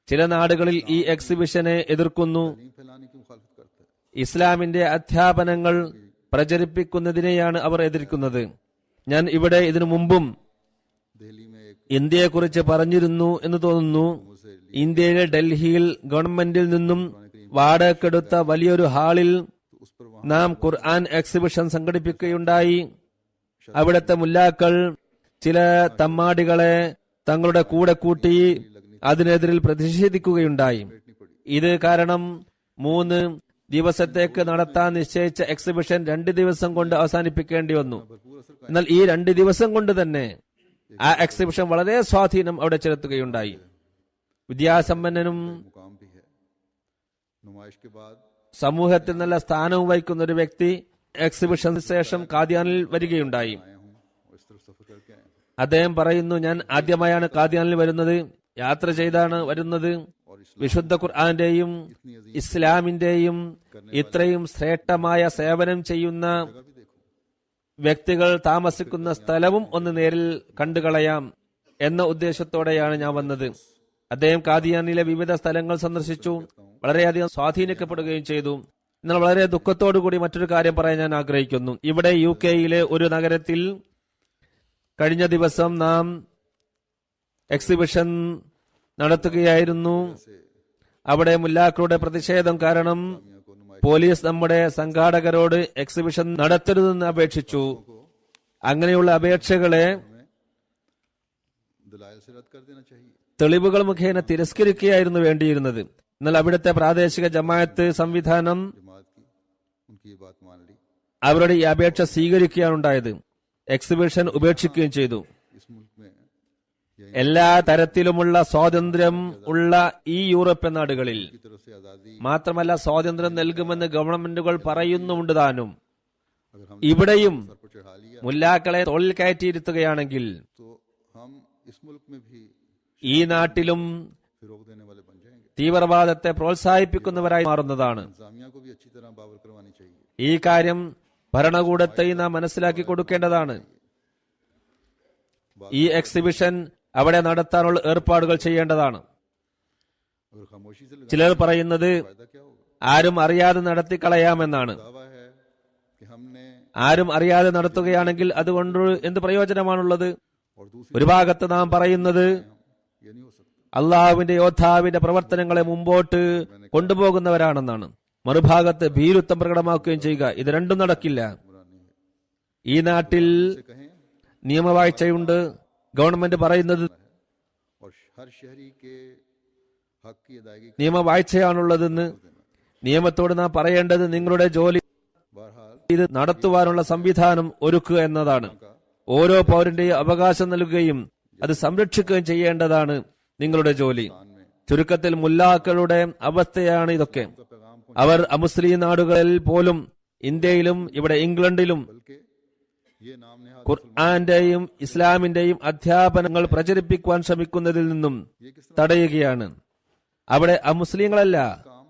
[SPEAKER 2] ചില നാടുകളിൽ ഈ എക്സിബിഷനെ എതിർക്കുന്നു.
[SPEAKER 1] तालीम फैलाने की मुखालफत करता है।
[SPEAKER 2] ഇസ്ലാമിന്റെ അധ്യാപനങ്ങൾ പ്രചരിപ്പിക്കുന്നതിനെയാണ് അവർ എതിർക്കുന്നത്. ഞാൻ ഇവിടെ ഇതിനു മുമ്പും
[SPEAKER 1] दिल्ली में एक
[SPEAKER 2] ഇന്ത്യയെക്കുറിച്ച് പറഞ്ഞിരുന്നു എന്ന് തോന്നുന്നു. ഇന്ത്യയിലെ ഡൽഹിയിൽ ഗവൺമെന്റിൽ നിന്നും വാടകയ്ക്കെടുത്ത വലിയൊരു ഹാളിൽ
[SPEAKER 1] तो उस पर वहां
[SPEAKER 2] നാം ഖുർആൻ എക്സിബിഷൻ സംഘടിപ്പിക്കുകയുണ്ടായി. അവിടുത്തെ മുല്ലാക്കൾ ചില തമ്മാടികളെ തങ്ങളുടെ കൂടെ കൂട്ടി അതിനെതിരിൽ പ്രതിഷേധിക്കുകയുണ്ടായി. ഇത് കാരണം 3 ദിവസത്തേക്ക് നടത്താൻ നിശ്ചയിച്ച എക്സിബിഷൻ 2 ദിവസം കൊണ്ട് അവസാനിപ്പിക്കേണ്ടി വന്നു. എന്നാൽ ഈ 2 ദിവസം കൊണ്ട് തന്നെ ആ എക്സിബിഷൻ വളരെ സ്വാധീനം അവിടെ ചെലുത്തുകയുണ്ടായി. വിദ്യാസമ്പന്നനും
[SPEAKER 1] मुकाम भी है। नुमाइश के बाद
[SPEAKER 2] സമൂഹത്തിൽ നല്ല സ്ഥാനവും വഹിക്കുന്ന ഒരു വ്യക്തി എക്സിബിഷന് ശേഷം കാദിയാനിൽ വരികയുണ്ടായി.
[SPEAKER 1] आया हूँ और इस तरफ सफर करके आया हूँ
[SPEAKER 2] അദ്ദേഹം പറയുന്നു, ഞാൻ ആദ്യമായാണ് കാദിയാനിൽ വരുന്നത്, യാത്ര ചെയ്താണ് വരുന്നത്.
[SPEAKER 1] और इस्लाम
[SPEAKER 2] വിശുദ്ധ ഖുർആന്റെയും ഇസ്ലാമിന്റെയും ഇത്രയും ശ്രേഷ്ഠമായ സേവനം ചെയ്യുന്ന
[SPEAKER 1] भी देखो।
[SPEAKER 2] വ്യക്തികൾ താമസിക്കുന്ന സ്ഥലവും ഒന്ന് നേരിൽ കണ്ടുകളയാം എന്ന ഉദ്ദേശത്തോടെയാണ് ഞാൻ വന്നത്. അദ്ദേഹം കാദിയാനിലെ വിവിധ സ്ഥലങ്ങൾ സന്ദർശിച്ചു, വളരെയധികം സ്വാധീനിക്കപ്പെടുകയും ചെയ്തു. എന്നാൽ വളരെ ദുഃഖത്തോടുകൂടി മറ്റൊരു കാര്യം പറയാൻ ഞാൻ ആഗ്രഹിക്കുന്നു. ഇവിടെ UK-യിലെ ഒരു നഗരത്തിൽ കഴിഞ്ഞ ദിവസം നാം എക്സിബിഷൻ നടത്തുകയായിരുന്നു. അവിടെ മുല്ലാക്കളുടെ പ്രതിഷേധം കാരണം പോലീസ് നമ്മുടെ സംഘാടകരോട് എക്സിബിഷൻ നടത്തരുതെന്ന് അപേക്ഷിച്ചു. അങ്ങനെയുള്ള അപേക്ഷകളെ
[SPEAKER 1] दलाइल से रद्द कर देना चाहिए।
[SPEAKER 2] തെളിവുകൾ മുഖേന തിരസ്കരിക്കുകയായിരുന്നു വേണ്ടിയിരുന്നത്. എന്നാൽ അവിടുത്തെ പ്രാദേശിക ജമാഅത്ത് സംവിധാനം
[SPEAKER 1] जमात की उनकी ये बात मान ली।
[SPEAKER 2] അവരുടെ ഈ അപേക്ഷ സ്വീകരിക്കുകയാണ് ഉണ്ടായത്. എക്സിബിഷൻ ഉപേക്ഷിക്കുകയും ചെയ്തു.
[SPEAKER 1] इस मुल्क में
[SPEAKER 2] എല്ലാ തരത്തിലുമുള്ള സ്വാതന്ത്ര്യം ഉള്ള ഈ യൂറോപ്യൻ നാടുകളിൽ
[SPEAKER 1] की तरफ से आज़ादी
[SPEAKER 2] മാത്രമല്ല സ്വാതന്ത്ര്യം നൽകുമെന്ന് ഗവൺമെന്റുകൾ പറയുന്നുമുണ്ട് താനും.
[SPEAKER 1] अगर हम
[SPEAKER 2] ഇവിടെയും
[SPEAKER 1] सर पर चढ़ा लिया
[SPEAKER 2] മുല്ലാക്കളെ തോളിൽ കയറ്റിയിരുത്തുകയാണെങ്കിൽ
[SPEAKER 1] तो हम इस मुल्क में भी
[SPEAKER 2] ഈ നാട്ടിലും
[SPEAKER 1] फिरोग देने वाले बन जाएंगे।
[SPEAKER 2] തീവ്രവാദത്തെ പ്രോത്സാഹിപ്പിക്കുന്നവരായി മാറുന്നതാണ്.
[SPEAKER 1] इंतजामिया को भी अच्छी तरह बावर करवानी चाहिए।
[SPEAKER 2] ഈ കാര്യം ഭരണകൂടത്തെയും നാം മനസ്സിലാക്കി കൊടുക്കേണ്ടതാണ്. ഈ എക്സിബിഷൻ അവിടെ നടത്താനുള്ള ഏർപ്പാടുകൾ ചെയ്യേണ്ടതാണ്.
[SPEAKER 1] अगर खामोशी से लगाने
[SPEAKER 2] ചിലർ പറയുന്നത്
[SPEAKER 1] का फायदा क्या होगा।
[SPEAKER 2] ആരും അറിയാതെ നടത്തിക്കളയാമെന്നാണ്.
[SPEAKER 1] दावा है कि हमने
[SPEAKER 2] ആരും അറിയാതെ നടത്തുകയാണെങ്കിൽ അതുകൊണ്ട് എന്ത് പ്രയോജനമാണുള്ളത്?
[SPEAKER 1] और दूसरी
[SPEAKER 2] ഒരു ഭാഗത്ത് നാം പറയുന്നത്
[SPEAKER 1] ये नहीं हो सकता।
[SPEAKER 2] അള്ളാഹുവിന്റെ യോദ്ധാവിന്റെ പ്രവർത്തനങ്ങളെ മുമ്പോട്ട് കൊണ്ടുപോകുന്നവരാണെന്നാണ്. മറുഭാഗത്ത് ഭീരുത്വം പ്രകടമാക്കുകയും ചെയ്യുക. ഇത് രണ്ടും നടക്കില്ല.
[SPEAKER 1] बुरा नहीं है।
[SPEAKER 2] ഈ നാട്ടിൽ
[SPEAKER 1] से कहें
[SPEAKER 2] നിയമവാഴ്ചയുണ്ട്. ഗവൺമെന്റ് പറയുന്നത്
[SPEAKER 1] और हर शहरी के हक की अदायगी
[SPEAKER 2] നിയമവാഴ്ചയാണുള്ളതെന്ന്. നിയമത്തോട് നാം പറയേണ്ടത് നിങ്ങളുടെ ജോലി
[SPEAKER 1] बहरहाल
[SPEAKER 2] ഇത് നടത്തുവാനുള്ള സംവിധാനം ഒരുക്കുക എന്നതാണ്. ഓരോ പൗരന്റെയും അവകാശം നൽകുകയും അത് സംരക്ഷിക്കുകയും ചെയ്യേണ്ടതാണ് നിങ്ങളുടെ ജോലി. ചുരുക്കത്തിൽ മുല്ലാക്കളുടെ അവസ്ഥയാണ് ഇതൊക്കെ.
[SPEAKER 1] का पैगाम
[SPEAKER 2] അവർ അമുസ്ലിം നാടുകളിൽ പോലും ഇന്ത്യയിലും ഇവിടെ ഇംഗ്ലണ്ടിലും
[SPEAKER 1] बल्कि ये नाम नेहाद
[SPEAKER 2] ഖുർആന്റെയും ഇസ്ലാമിന്റെയും അധ്യാപനങ്ങൾ പ്രചരിപ്പിക്കുവാൻ ശ്രമിക്കുന്നതിൽ നിന്നും തടയുകയാണ്. അവിടെ അമുസ്ലിങ്ങളല്ല,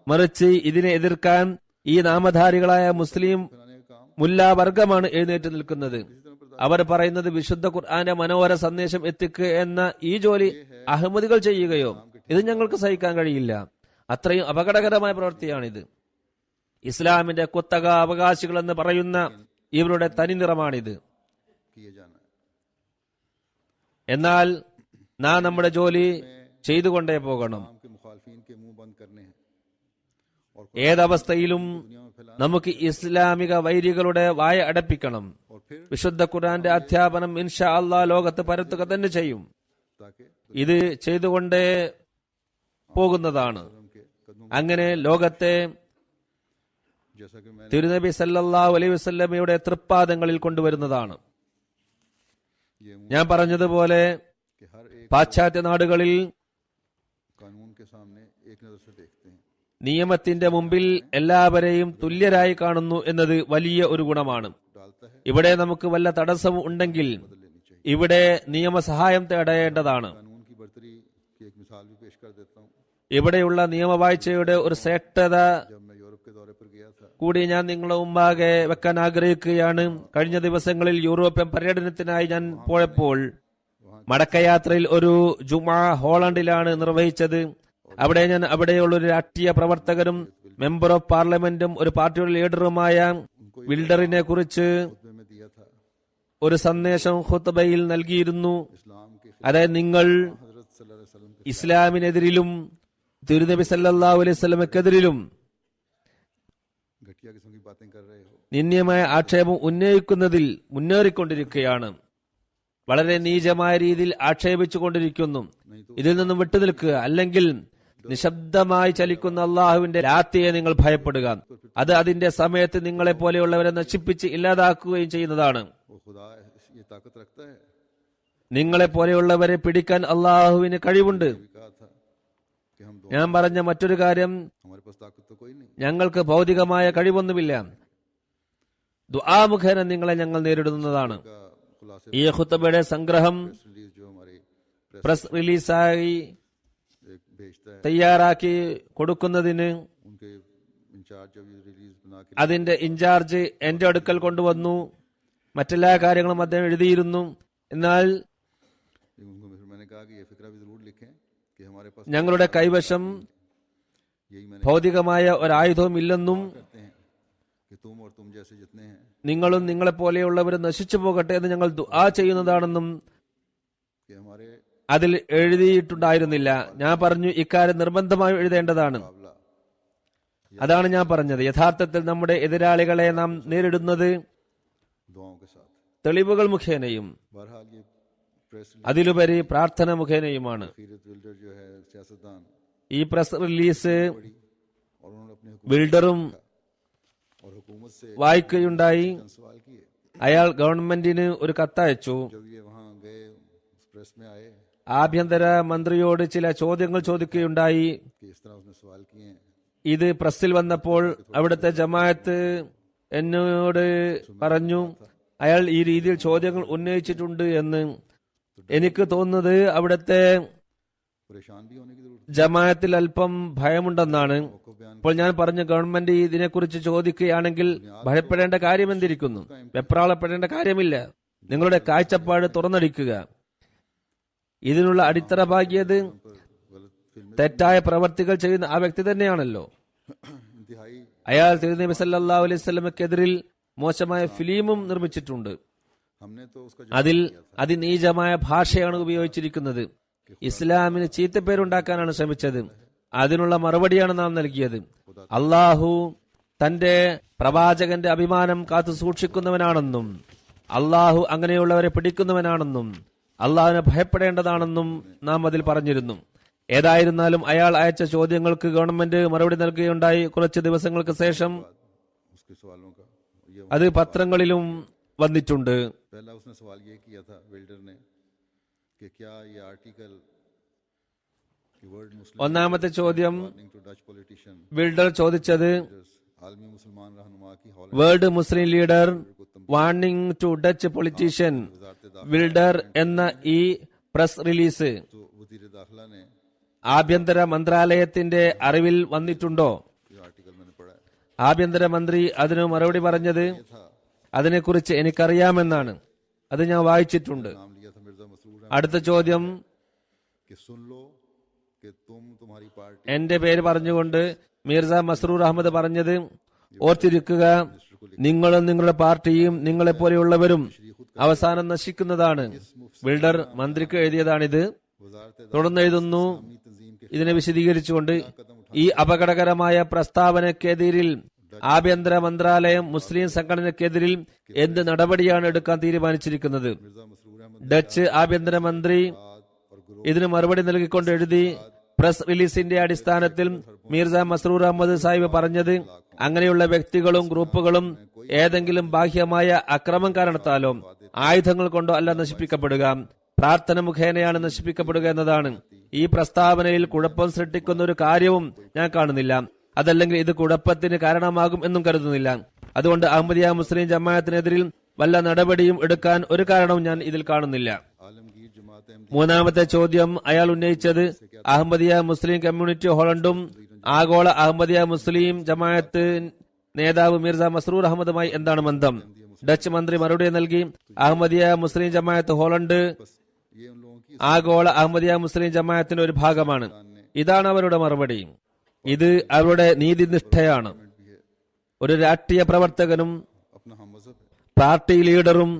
[SPEAKER 2] മറിച്ച് ഇതിനെ എതിർക്കാൻ ഈ നാമധാരികളായ മുസ്ലിം
[SPEAKER 1] बनाने का काम
[SPEAKER 2] മുല്ലാവർഗമാണ് എഴുന്നേറ്റ് നിൽക്കുന്നത്.
[SPEAKER 1] इसी तरह
[SPEAKER 2] അവർ പറയുന്നത് വിശുദ്ധ ഖുർആന്റെ മനോഹര സന്ദേശം എത്തിക്കുക എന്ന ഈ ജോലി അഹമ്മദികൾ ചെയ്യുകയോ ഇത് ഞങ്ങൾക്ക് സഹിക്കാൻ കഴിയില്ല. അത്രയും അപകടകരമായ പ്രവൃത്തിയാണിത്. ഇസ്ലാമിന്റെ കുത്തക അവകാശികൾ എന്ന് പറയുന്ന ഇവരുടെ തനിനിറമാണിത്.
[SPEAKER 1] किए जाना है।
[SPEAKER 2] എന്നാൽ നാം നമ്മുടെ ജോലി ചെയ്തുകൊണ്ടേ പോകണം.
[SPEAKER 1] इस्लाम के मुखालफीन के मुंह बंद करने हैं और
[SPEAKER 2] ഏതവസ്ഥയിലും
[SPEAKER 1] दुनिया में फैलाना
[SPEAKER 2] നമുക്ക് ഇസ്ലാമിക വൈരികളുടെ വായ അടപ്പിക്കണം.
[SPEAKER 1] और फिर
[SPEAKER 2] വിശുദ്ധ ഖുർആന്റെ അധ്യാപനം ഇൻഷാ അള്ളാഹ് ലോകത്ത് പരത്തുക തന്നെ ചെയ്യും.
[SPEAKER 1] ताकि
[SPEAKER 2] ഇത് ചെയ്തുകൊണ്ടേ പോകുന്നതാണ്.
[SPEAKER 1] उनके कदमों
[SPEAKER 2] അങ്ങനെ ലോകത്തെ
[SPEAKER 1] जैसा कि मैंने
[SPEAKER 2] തിരുനബി സല്ലല്ലാഹു അലൈഹി വസല്ലമയുടെ തൃപ്പാദങ്ങളിൽ കൊണ്ടുവരുന്നതാണ്.
[SPEAKER 1] ये मुंह
[SPEAKER 2] ഞാൻ പറഞ്ഞതുപോലെ
[SPEAKER 1] कि हर एक
[SPEAKER 2] പാശ്ചാത്യ നാടുകളിൽ
[SPEAKER 1] कानून के सामने एक नजर से देखते हैं।
[SPEAKER 2] നിയമത്തിന്റെ മുമ്പിൽ എല്ലാവരെയും തുല്യരായി കാണുന്നു എന്നത് വലിയ ഒരു ഗുണമാണ്.
[SPEAKER 1] डालता है
[SPEAKER 2] ഇവിടെ നമുക്ക് വല്ല തടസ്സവും ഉണ്ടെങ്കിൽ
[SPEAKER 1] बदल लेनी चाहिए।
[SPEAKER 2] ഇവിടെ നിയമസഹായം തേടേണ്ടതാണ്.
[SPEAKER 1] कानून की बर्तरी की एक मिसाल भी पेश कर देता हूँ।
[SPEAKER 2] ഇവിടെയുള്ള നിയമവാഴ്ചയുടെ ഒരു ശ്രേഷ്ഠത
[SPEAKER 1] जब मैं यूरोप के दौरे पर गया था
[SPEAKER 2] കൂടി ഞാൻ നിങ്ങളുടെ മുമ്പാകെ വെക്കാൻ ആഗ്രഹിക്കുകയാണ്. കഴിഞ്ഞ ദിവസങ്ങളിൽ യൂറോപ്യൻ പര്യടനത്തിനായി ഞാൻ പോയപ്പോൾ മടക്കയാത്രയിൽ ഒരു ജുമാ ഹോളണ്ടിലാണ് നിർവഹിച്ചത്. അവിടെ ഞാൻ അവിടെയുള്ള ഒരു രാഷ്ട്രീയ പ്രവർത്തകരും മെമ്പർ ഓഫ് പാർലമെന്റും ഒരു പാർട്ടിയുടെ ലീഡറുമായ വിൽഡറിനെ കുറിച്ച്
[SPEAKER 1] खुतबे में दिया था।
[SPEAKER 2] ഒരു സന്ദേശം ഖുത്ബയിൽ നൽകിയിരുന്നു.
[SPEAKER 1] इस्लाम के
[SPEAKER 2] അതായത് നിങ്ങൾ
[SPEAKER 1] हजरत सल्लल्लाहु अलैहि वसल्लम के
[SPEAKER 2] ഇസ്ലാമിനെതിരിലും തിരുനബി സല്ലല്ലാഹു അലൈഹി വസല്ലമക്കെതിരിലും
[SPEAKER 1] घटिया किस्म की बातें कर रहे हो।
[SPEAKER 2] നിന്ദ്യമായ ആക്ഷേപം ഉന്നയിക്കുന്നതിൽ മുന്നേറിക്കൊണ്ടിരിക്കുകയാണ്. വളരെ നീചമായ രീതിയിൽ ആക്ഷേപിച്ചുകൊണ്ടിരിക്കുന്നു. ഇതിൽ നിന്നും വിട്ടുനിൽക്കുക, അല്ലെങ്കിൽ നിശബ്ദമായി ചലിക്കുന്ന അള്ളാഹുവിന്റെ രാത്രിയെ നിങ്ങൾ ഭയപ്പെടുക. അത് അതിന്റെ സമയത്ത് നിങ്ങളെ പോലെയുള്ളവരെ നശിപ്പിച്ച് ഇല്ലാതാക്കുകയും ചെയ്യുന്നതാണ്.
[SPEAKER 1] वो खुदा ये ताकत रखता है।
[SPEAKER 2] നിങ്ങളെ പോലെയുള്ളവരെ പിടിക്കാൻ അള്ളാഹുവിന് കഴിവുണ്ട്.
[SPEAKER 1] भी कहा था कि हम
[SPEAKER 2] ഞാൻ പറഞ്ഞ മറ്റൊരു കാര്യം,
[SPEAKER 1] हमारे पास ताकत तो कोई नहीं।
[SPEAKER 2] ഞങ്ങൾക്ക് ഭൗതികമായ കഴിവൊന്നുമില്ല. ദുആ മുഖേന നിങ്ങളെ ഞങ്ങൾ നേരിടുന്നതാണ്.
[SPEAKER 1] का खुलासे
[SPEAKER 2] ഈ ഖുത്ബയുടെ സംഗ്രഹം
[SPEAKER 1] रिलीज जो हमारी प्रेस
[SPEAKER 2] പ്രസ് റിലീസായി
[SPEAKER 1] एक भेजता है,
[SPEAKER 2] തയ്യാറാക്കി കൊടുക്കുന്നതിന്
[SPEAKER 1] उनके इंचार्ज जब ये रिलीज बना के
[SPEAKER 2] അതിന്റെ ഇൻചാർജ് എന്റെ അടുക്കൽ കൊണ്ടുവന്നു. മറ്റെല്ലാ കാര്യങ്ങളും അദ്ദേഹം എഴുതിയിരുന്നു. എന്നാൽ
[SPEAKER 1] उनको फिर मैंने कहा कि ये फिक्रा भी जरूर लिखें कि हमारे पास
[SPEAKER 2] ഞങ്ങളുടെ കൈവശം
[SPEAKER 1] यही मैंने
[SPEAKER 2] ഭൗതികമായ ഒരായുധവും ഇല്ലെന്നും
[SPEAKER 1] करते हैं कि तुम और तुम जैसे जितने हैं
[SPEAKER 2] നിങ്ങളും നിങ്ങളെപ്പോലെയുള്ളവരും നശിച്ചു പോകട്ടെ എന്ന് ഞങ്ങൾ ദുആ ചെയ്യുന്നതാണെന്നും
[SPEAKER 1] कि हमारे
[SPEAKER 2] അതിൽ എഴുതിയിട്ടുണ്ടായിരുന്നില്ല. ഞാൻ പറഞ്ഞു ഇക്കാര്യം നിർബന്ധമായും എഴുതേണ്ടതാണ്.
[SPEAKER 1] मुकाबला
[SPEAKER 2] അതാണ് ഞാൻ പറഞ്ഞത്. യഥാർത്ഥത്തിൽ നമ്മുടെ എതിരാളികളെ നാം നേരിടുന്നത്
[SPEAKER 1] दुआओं के साथ।
[SPEAKER 2] തെളിവുകൾ മുഖേനയും
[SPEAKER 1] बहरहाल ये प्रेस
[SPEAKER 2] അതിലുപരി പ്രാർത്ഥന മുഖേനയുമാണ്.
[SPEAKER 1] खीरत विल्डर जो है सियासतदान
[SPEAKER 2] ഈ പ്രസ് റിലീസ്
[SPEAKER 1] पढ़ी और उन्होंने अपने
[SPEAKER 2] ബിൽഡറും
[SPEAKER 1] और हुकूमत से
[SPEAKER 2] വായിക്കുകയുണ്ടായി.
[SPEAKER 1] चंद सवाल किए।
[SPEAKER 2] അയാൾ ഗവൺമെന്റിന് ഒരു കത്തയച്ചു.
[SPEAKER 1] जब ये वहां गए उस प्रेस में आए
[SPEAKER 2] ആഭ്യന്തര മന്ത്രിയോട് ചില ചോദ്യങ്ങൾ ചോദിക്കുകയുണ്ടായി.
[SPEAKER 1] कि इस तरह उसने सवाल किए हैं।
[SPEAKER 2] ഇത് പ്രസ്സിൽ വന്നപ്പോൾ അവിടുത്തെ ജമാഅത്ത് എന്നോട് പറഞ്ഞു അയാൾ ഈ രീതിയിൽ ചോദ്യങ്ങൾ ഉന്നയിച്ചിട്ടുണ്ട് എന്ന്. എനിക്ക് തോന്നുന്നത് അവിടുത്തെ
[SPEAKER 1] परेशान भी होने की जरूरत
[SPEAKER 2] ജമാഅത്തിൽ അല്പം ഭയമുണ്ടെന്നാണ്.
[SPEAKER 1] को बयान
[SPEAKER 2] അപ്പോൾ ഞാൻ പറഞ്ഞു, ഗവൺമെന്റ് ഇതിനെക്കുറിച്ച് ചോദിക്കുകയാണെങ്കിൽ ഭയപ്പെടേണ്ട കാര്യം എന്തിരിക്കുന്നു? വെപ്രാളപ്പെടേണ്ട കാര്യമില്ല. നിങ്ങളുടെ കാഴ്ചപ്പാട് തുറന്നടിക്കുക. ഇതിനുള്ള അടിത്തറ പാകിയത്
[SPEAKER 1] पर गलत फिल्में
[SPEAKER 2] തെറ്റായ പ്രവർത്തികൾ ചെയ്യുന്ന ആ വ്യക്തി തന്നെയാണല്ലോ.
[SPEAKER 1] इंतहाई
[SPEAKER 2] അയാൾ തിരുനബി സല്ലല്ലാഹു അലൈഹി വസല്ലമക്കെതിരിൽ മോശമായ ഫിലിമും നിർമ്മിച്ചിട്ടുണ്ട്.
[SPEAKER 1] हमने तो उसका
[SPEAKER 2] അതിൽ അതിനീചമായ ഭാഷയാണ് ഉപയോഗിച്ചിരിക്കുന്നത്. ഇസ്ലാമിന് ചീത്തപ്പേരുണ്ടാക്കാനാണ് ശ്രമിച്ചത്. അതിനുള്ള മറുപടിയാണ് നാം നൽകിയത്. അള്ളാഹു തന്റെ പ്രവാചകന്റെ അഭിമാനം കാത്തു സൂക്ഷിക്കുന്നവനാണെന്നും അള്ളാഹു അങ്ങനെയുള്ളവരെ പിടിക്കുന്നവനാണെന്നും അള്ളാഹുവിനെ ഭയപ്പെടേണ്ടതാണെന്നും നാം അതിൽ പറഞ്ഞിരുന്നു. ഏതായിരുന്നാലും അയാൾ അയച്ച ചോദ്യങ്ങൾക്ക് ഗവൺമെന്റ് മറുപടി നൽകുകയുണ്ടായി. കുറച്ച് ദിവസങ്ങൾക്ക് ശേഷം
[SPEAKER 1] उसके सवालों का ये
[SPEAKER 2] അത് പത്രങ്ങളിലും വന്നിട്ടുണ്ട്.
[SPEAKER 1] पहला उसने सवाल ये किया था विल्डर ने कि क्या ये आर्टिकल वर्ल्ड मुस्लिम
[SPEAKER 2] ഒന്നാമത്തെ ചോദ്യം
[SPEAKER 1] warning to Dutch politician
[SPEAKER 2] Wilder ചോദിച്ചത്,
[SPEAKER 1] आलमी मुसलमान रहनुमा की Holland
[SPEAKER 2] world Muslim leader warning to Dutch politician Wilder എന്ന ഈ പ്രസ് റിലീസ്
[SPEAKER 1] तो वजीर दाखिला ने
[SPEAKER 2] ആഭ്യന്തര മന്ത്രാലയത്തിന്റെ അറിവിൽ വന്നിട്ടുണ്ടോ?
[SPEAKER 1] ये आर्टिकल मैंने पढ़ा है
[SPEAKER 2] ആഭ്യന്തരമന്ത്രി അതിനു മറുപടി പറഞ്ഞത്
[SPEAKER 1] था
[SPEAKER 2] അതിനെക്കുറിച്ച് എനിക്കറിയാമെന്നാണ്. അത് ഞാൻ വായിച്ചിട്ടുണ്ട്.
[SPEAKER 1] नाम लिया था मिर्जा मसरूर
[SPEAKER 2] അടുത്ത ചോദ്യം,
[SPEAKER 1] कि सुन लो कि तुम तुम्हारी पार्टी
[SPEAKER 2] എന്റെ പേര് പറഞ്ഞുകൊണ്ട് മിർസ മസ്രൂർ അഹമ്മദ് പറഞ്ഞത് ഓർത്തിരിക്കുക, നിങ്ങളും നിങ്ങളുടെ പാർട്ടിയും നിങ്ങളെപ്പോലെയുള്ളവരും അവസാനം നശിക്കുന്നതാണ്. ബിൽഡർ മന്ത്രിക്ക് എഴുതിയതാണിത്. തുടർന്ന് എഴുതുന്നു, ഇതിനെ വിശദീകരിച്ചുകൊണ്ട്, ഈ അപകടകരമായ പ്രസ്താവനക്കെതിരിൽ ആഭ്യന്തര മന്ത്രാലയം മുസ്ലിം സംഘടനയ്ക്കെതിരിൽ എന്ത് നടപടിയാണ് എടുക്കാൻ തീരുമാനിച്ചിരിക്കുന്നത്? ഡച്ച് ആഭ്യന്തരമന്ത്രി ഇതിന് മറുപടി നൽകിക്കൊണ്ട് എഴുതി, പ്രസ് റിലീസിന്റെ അടിസ്ഥാനത്തിൽ മിർസ മസ്രൂർ അഹമ്മദ് സാഹിബ് പറഞ്ഞത്, അങ്ങനെയുള്ള വ്യക്തികളും ഗ്രൂപ്പുകളും ഏതെങ്കിലും ബാഹ്യമായ അക്രമം കാരണത്താലോ ആയുധങ്ങൾ കൊണ്ടോ അല്ല നശിപ്പിക്കപ്പെടുക, പ്രാർത്ഥന മുഖേനയാണ് നശിപ്പിക്കപ്പെടുക എന്നതാണ്. ഈ പ്രസ്താവനയിൽ കുഴപ്പം സൃഷ്ടിക്കുന്ന ഒരു കാര്യവും ഞാൻ കാണുന്നില്ല. അതല്ലെങ്കിൽ ഇത് കുഴപ്പത്തിന് കാരണമാകും എന്നും കരുതുന്നില്ല. അതുകൊണ്ട് അഹമ്മദിയ മുസ്ലിം ജമാഅത്തിനെതിരിൽ വല്ല നടപടിയും എടുക്കാൻ ഒരു കാരണവും ഞാൻ ഇതിൽ കാണുന്നില്ല.
[SPEAKER 1] आलमगीर जमात
[SPEAKER 2] മൂന്നാമത്തെ ചോദ്യം അയാൾ ഉന്നയിച്ചത്, അഹമ്മദിയ മുസ്ലിം കമ്മ്യൂണിറ്റി ഹോളണ്ടും ആഗോള അഹമ്മദിയ മുസ്ലിം ജമാഅത്ത് നേതാവ് മിർസ മസ്രൂർ അഹമ്മദുമായി എന്താണ് ബന്ധം? ഡച്ച് മന്ത്രി മറുപടി നൽകി, അഹമ്മദിയ മുസ്ലിം ജമാഅത്ത് ഹോളണ്ട്
[SPEAKER 1] ये उन लोगों की
[SPEAKER 2] ആഗോള അഹമ്മദിയ മുസ്ലിം ജമാഅത്തിന്റെ ഒരു ഭാഗമാണ്. ഇതാണ് അവരുടെ മറുപടി. ഇത് അവരുടെ നീതിനിഷ്ഠയാണ്. ഒരു രാഷ്ട്രീയ പ്രവർത്തകനും
[SPEAKER 1] अपना हम मजहब है,
[SPEAKER 2] പാർട്ടി ലീഡറും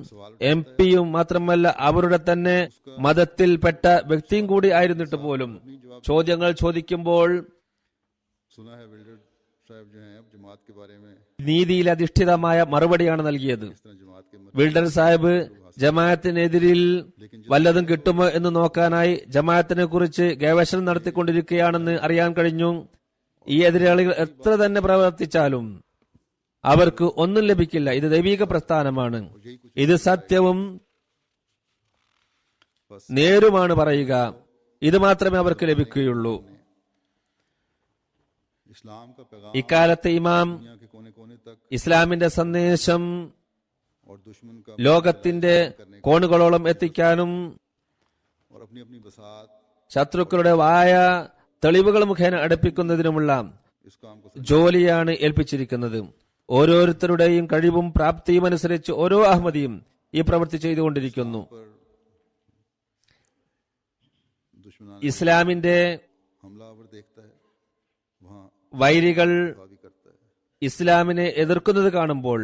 [SPEAKER 2] എം പിയും മാത്രമല്ല അവരുടെ തന്നെ മതത്തിൽപ്പെട്ട വ്യക്തിയും കൂടി ആയിരുന്നിട്ട് പോലും ചോദ്യങ്ങൾ ചോദിക്കുമ്പോൾ
[SPEAKER 1] सुना है बिल्डर साहब जो हैं अब जमात के बारे में
[SPEAKER 2] നീതിയിൽ അധിഷ്ഠിതമായ മറുപടിയാണ് നൽകിയത്.
[SPEAKER 1] इस तरह जमात के
[SPEAKER 2] ബിൽഡർ സാഹിബ് ജമാഅത്തിനെതിരിൽ വല്ലതും കിട്ടുമോ എന്ന് നോക്കാനായി ജമാഅത്തിനെ കുറിച്ച് ഗവേഷണം നടത്തിക്കൊണ്ടിരിക്കുകയാണെന്ന് അറിയാൻ കഴിഞ്ഞു. ഈ എതിരാളികൾ എത്ര തന്നെ പ്രവർത്തിച്ചാലും അവർക്ക് ഒന്നും ലഭിക്കില്ല. ഇത് ദൈവിക പ്രസ്ഥാനമാണ്. ഇത് സത്യവും നേരുമാണ് പറയുക. ഇത് മാത്രമേ അവർക്ക് ലഭിക്കുകയുള്ളൂ.
[SPEAKER 1] इस्लाम का पैगाम
[SPEAKER 2] ഇക്കാലത്തെ ഇമാം
[SPEAKER 1] दुनिया के कोने कोने तक
[SPEAKER 2] ഇസ്ലാമിന്റെ സന്ദേശം
[SPEAKER 1] और दुश्मन का
[SPEAKER 2] ലോകത്തിന്റെ കോണുകളോളം എത്തിക്കാനും
[SPEAKER 1] और अपनी अपनी बसात
[SPEAKER 2] ശത്രുക്കളുടെ വായ തെളിവുകൾ മുഖേന അടുപ്പിക്കുന്നതിനുമുള്ള
[SPEAKER 1] इस काम को
[SPEAKER 2] ജോലിയാണ് ഏൽപ്പിച്ചിരിക്കുന്നത്. ഓരോരുത്തരുടെയും കഴിവും പ്രാപ്തിയും അനുസരിച്ച് ഓരോ അഹമ്മദിയും ഈ പ്രവൃത്തി ചെയ്തുകൊണ്ടിരിക്കുന്നു.
[SPEAKER 1] दुश्मनान
[SPEAKER 2] ഇസ്ലാമിന്റെ
[SPEAKER 1] हमलावर देखता है वहां
[SPEAKER 2] വൈരികൾ
[SPEAKER 1] भी करता है।
[SPEAKER 2] ഇസ്ലാമിനെ എതിർക്കുന്നത് കാണുമ്പോൾ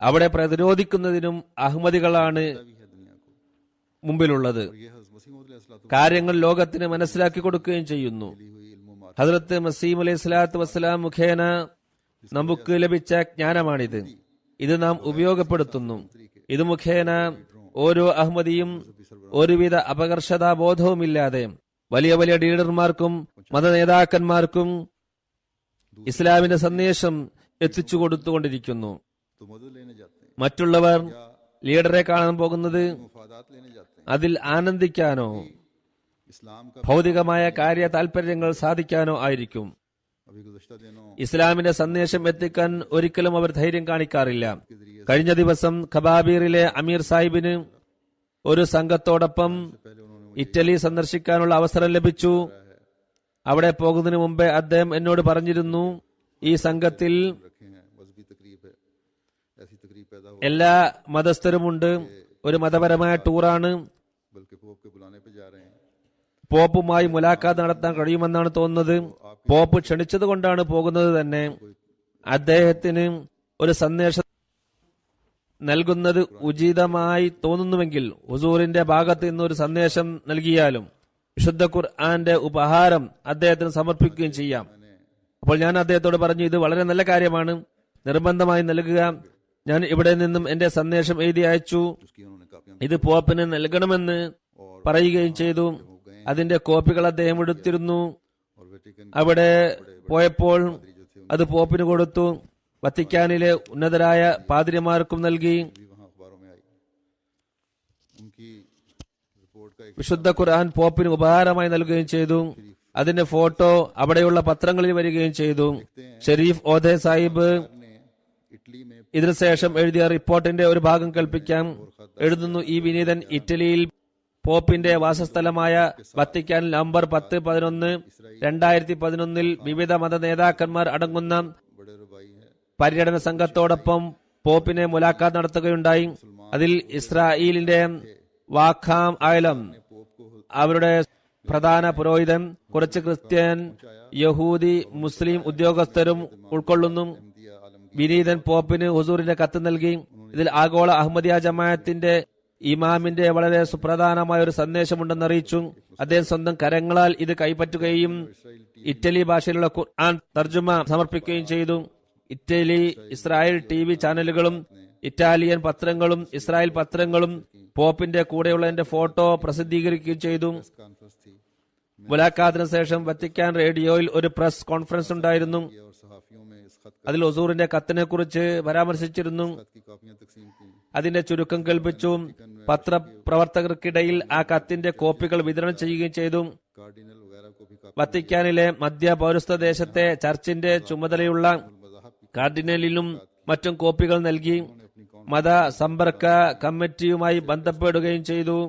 [SPEAKER 2] അവിടെ പ്രതിരോധിക്കുന്നതിനും അഹമ്മദികളാണ്
[SPEAKER 1] भी है दुनिया को
[SPEAKER 2] മുമ്പിലുള്ളത്.
[SPEAKER 1] और ये हज़रत मसीह मौद अलैहिस्सलातु
[SPEAKER 2] കാര്യങ്ങൾ ലോകത്തിന് മനസ്സിലാക്കി കൊടുക്കുകയും ചെയ്യുന്നു.
[SPEAKER 1] ली हुई इल्म मार
[SPEAKER 2] ഹദ്റത്ത് മസീം അലൈഹി സ്വലാത്തു വസ്സലാം മുഖേന നമുക്ക് ലഭിച്ച ജ്ഞാനമാണിത്. ഇത് നാം ഉപയോഗപ്പെടുത്തുന്നു. ഇത് മുഖേന ഓരോ അഹമ്മദിയും ഒരുവിധ അപകർഷതാബോധവുമില്ലാതെ വലിയ വലിയ ലീഡർമാർക്കും മതനേതാക്കന്മാർക്കും ഇസ്ലാമിന്റെ സന്ദേശം എത്തിച്ചു കൊടുത്തുകൊണ്ടിരിക്കുന്നു.
[SPEAKER 1] तो मदद लेने जाते हैं,
[SPEAKER 2] മറ്റുള്ളവർ ലീഡറെ കാണാൻ പോകുന്നത്
[SPEAKER 1] मुफादात लेने जाते हैं,
[SPEAKER 2] അതിൽ ആനന്ദിക്കാനോ
[SPEAKER 1] इस्लाम का
[SPEAKER 2] ഭൗതികമായ കാര്യ താൽപര്യങ്ങൾ സാധിക്കാനോ ആയിരിക്കും.
[SPEAKER 1] अभी गुज़श्ता दिनों
[SPEAKER 2] ഇസ്ലാമിന്റെ സന്ദേശം എത്തിക്കാൻ ഒരിക്കലും അവർ ധൈര്യം കാണിക്കാറില്ല. കഴിഞ്ഞ ദിവസം ഖബാബീറിലെ അമീർ സാഹിബിന് ഒരു സംഘത്തോടൊപ്പം
[SPEAKER 1] पहले उन्होंने
[SPEAKER 2] ഇറ്റലി സന്ദർശിക്കാനുള്ള അവസരം ലഭിച്ചു. അവിടെ പോകുന്നതിന് മുമ്പേ അദ്ദേഹം എന്നോട് പറഞ്ഞിരുന്നു, ഈ സംഘത്തിൽ
[SPEAKER 1] रखे हैं मजहबी तकरीब है, ऐसी तकरीब पैदा हो
[SPEAKER 2] എല്ലാ മതസ്ഥരുമുണ്ട്. ഒരു മതപരമായ ടൂറാണ്.
[SPEAKER 1] बल्कि पोप के बुलाने पे जा रहे हैं।
[SPEAKER 2] പോപ്പുമായി മുലാഖാത്ത് നടത്താൻ കഴിയുമെന്നാണ് തോന്നുന്നത്. പോപ്പ് ക്ഷണിച്ചത് കൊണ്ടാണ് പോകുന്നത് തന്നെ. അദ്ദേഹത്തിന് ഒരു സന്ദേശം നൽകുന്നത് ഉചിതമായി തോന്നുന്നുവെങ്കിൽ ഹുസൂറിന്റെ ഭാഗത്ത് നിന്ന് ഒരു സന്ദേശം നൽകിയാലും വിശുദ്ധ ഖുർആന്റെ ഉപഹാരം അദ്ദേഹത്തിന് സമർപ്പിക്കുകയും ചെയ്യാം. അപ്പോൾ ഞാൻ അദ്ദേഹത്തോട് പറഞ്ഞു, ഇത് വളരെ നല്ല കാര്യമാണ്, നിർബന്ധമായി നൽകുക. ഞാൻ ഇവിടെ നിന്നും എന്റെ സന്ദേശം എഴുതി അയച്ചു.
[SPEAKER 1] उसकी उन्होंने कापियां
[SPEAKER 2] ഇത് പോപ്പിന് നൽകണമെന്ന് പറയുകയും ചെയ്തു. അതിന്റെ കോപ്പികൾ അദ്ദേഹം എടുത്തിരുന്നു.
[SPEAKER 1] और वेटिकन
[SPEAKER 2] അവിടെ പോയപ്പോൾ അത് പോപ്പിന് കൊടുത്തു. വത്തിക്കാനിലെ ഉന്നതരായ പാദ്രിമാർക്കും നൽകി.
[SPEAKER 1] भी वहां अखबारों में आई। उनकी रिपोर्ट का एक
[SPEAKER 2] വിശുദ്ധ ഖുർആൻ പോപ്പിന് ഉപഹാരമായി നൽകുകയും ചെയ്തു. അതിന്റെ ഫോട്ടോ അവിടെയുള്ള പത്രങ്ങളിൽ വരികയും ചെയ്തു. ഷെരീഫ് ഓദെ സാഹിബ്
[SPEAKER 1] ने इटली में
[SPEAKER 2] ഇതിനുശേഷം എഴുതിയ റിപ്പോർട്ടിന്റെ ഒരു ഭാഗം കൽപ്പിക്കാം. എഴുതുന്നു, ഈ വിനീതൻ ഇറ്റലിയിൽ പോപ്പിന്റെ വാസസ്ഥലമായ വത്തിക്കാൻ നമ്പർ 10-11-2011 വിവിധ മത നേതാക്കന്മാർ അടങ്ങുന്ന
[SPEAKER 1] बड़े रुबाई है,
[SPEAKER 2] പര്യടന സംഘത്തോടൊപ്പം പോപ്പിനെ മുലാഖാത്ത് നടത്തുകയുണ്ടായി. അതിൽ ഇസ്രായേലിന്റെ വാഖാം ആയലം, അവരുടെ പ്രധാന പുരോഹിതൻ, കുറച്ച് ക്രിസ്ത്യൻ, യഹൂദി, മുസ്ലിം ഉദ്യോഗസ്ഥരും ഉൾക്കൊള്ളുന്നു. വിനീതൻ പോപ്പിന് ഹുസൂറിന്റെ കത്ത് നൽകി. ഇതിൽ ആഗോള അഹമ്മദിയ ജമാഅത്തിന്റെ ഇമാമിന്റെ വളരെ സുപ്രധാനമായ ഒരു സന്ദേശമുണ്ടെന്ന് അറിയിച്ചു. അദ്ദേഹം സ്വന്തം കരങ്ങളാൽ ഇത് കൈപ്പറ്റുകയും ഇറ്റലി ഭാഷയിലുള്ള ഖുർആൻ തർജുമ സമർപ്പിക്കുകയും ചെയ്തു. ഇറ്റലി, ഇസ്രായേൽ TV ചാനലുകളും ഇറ്റാലിയൻ പത്രങ്ങളും ഇസ്രായേൽ പത്രങ്ങളും പോപ്പിന്റെ കൂടെയുള്ളതിന്റെ ഫോട്ടോ പ്രസിദ്ധീകരിക്കുകയും ചെയ്തു. മുലാഖാത്തിന് ശേഷം വത്തിക്കാൻ റേഡിയോയിൽ ഒരു പ്രസ് കോൺഫറൻസ് ഉണ്ടായിരുന്നു. അതിൽ ഹുസൂറിന്റെ കത്തിനെ കുറിച്ച് പരാമർശിച്ചിരുന്നു. അതിന്റെ ചുരുക്കം കേൾപ്പിച്ചു. പത്രപ്രവർത്തകർക്കിടയിൽ ആ കത്തിന്റെ കോപ്പികൾ വിതരണം ചെയ്യുകയും ചെയ്തു. വത്തിക്കാനിലെ മധ്യ പൗരസ്ത്യ ദേശത്തെ ചർച്ചിന്റെ ചുമതലയുള്ള കാർഡിനലിനും മറ്റും കോപ്പികൾ നൽകി. മത സമ്പർക്ക കമ്മിറ്റിയുമായി ബന്ധപ്പെടുകയും ചെയ്തു.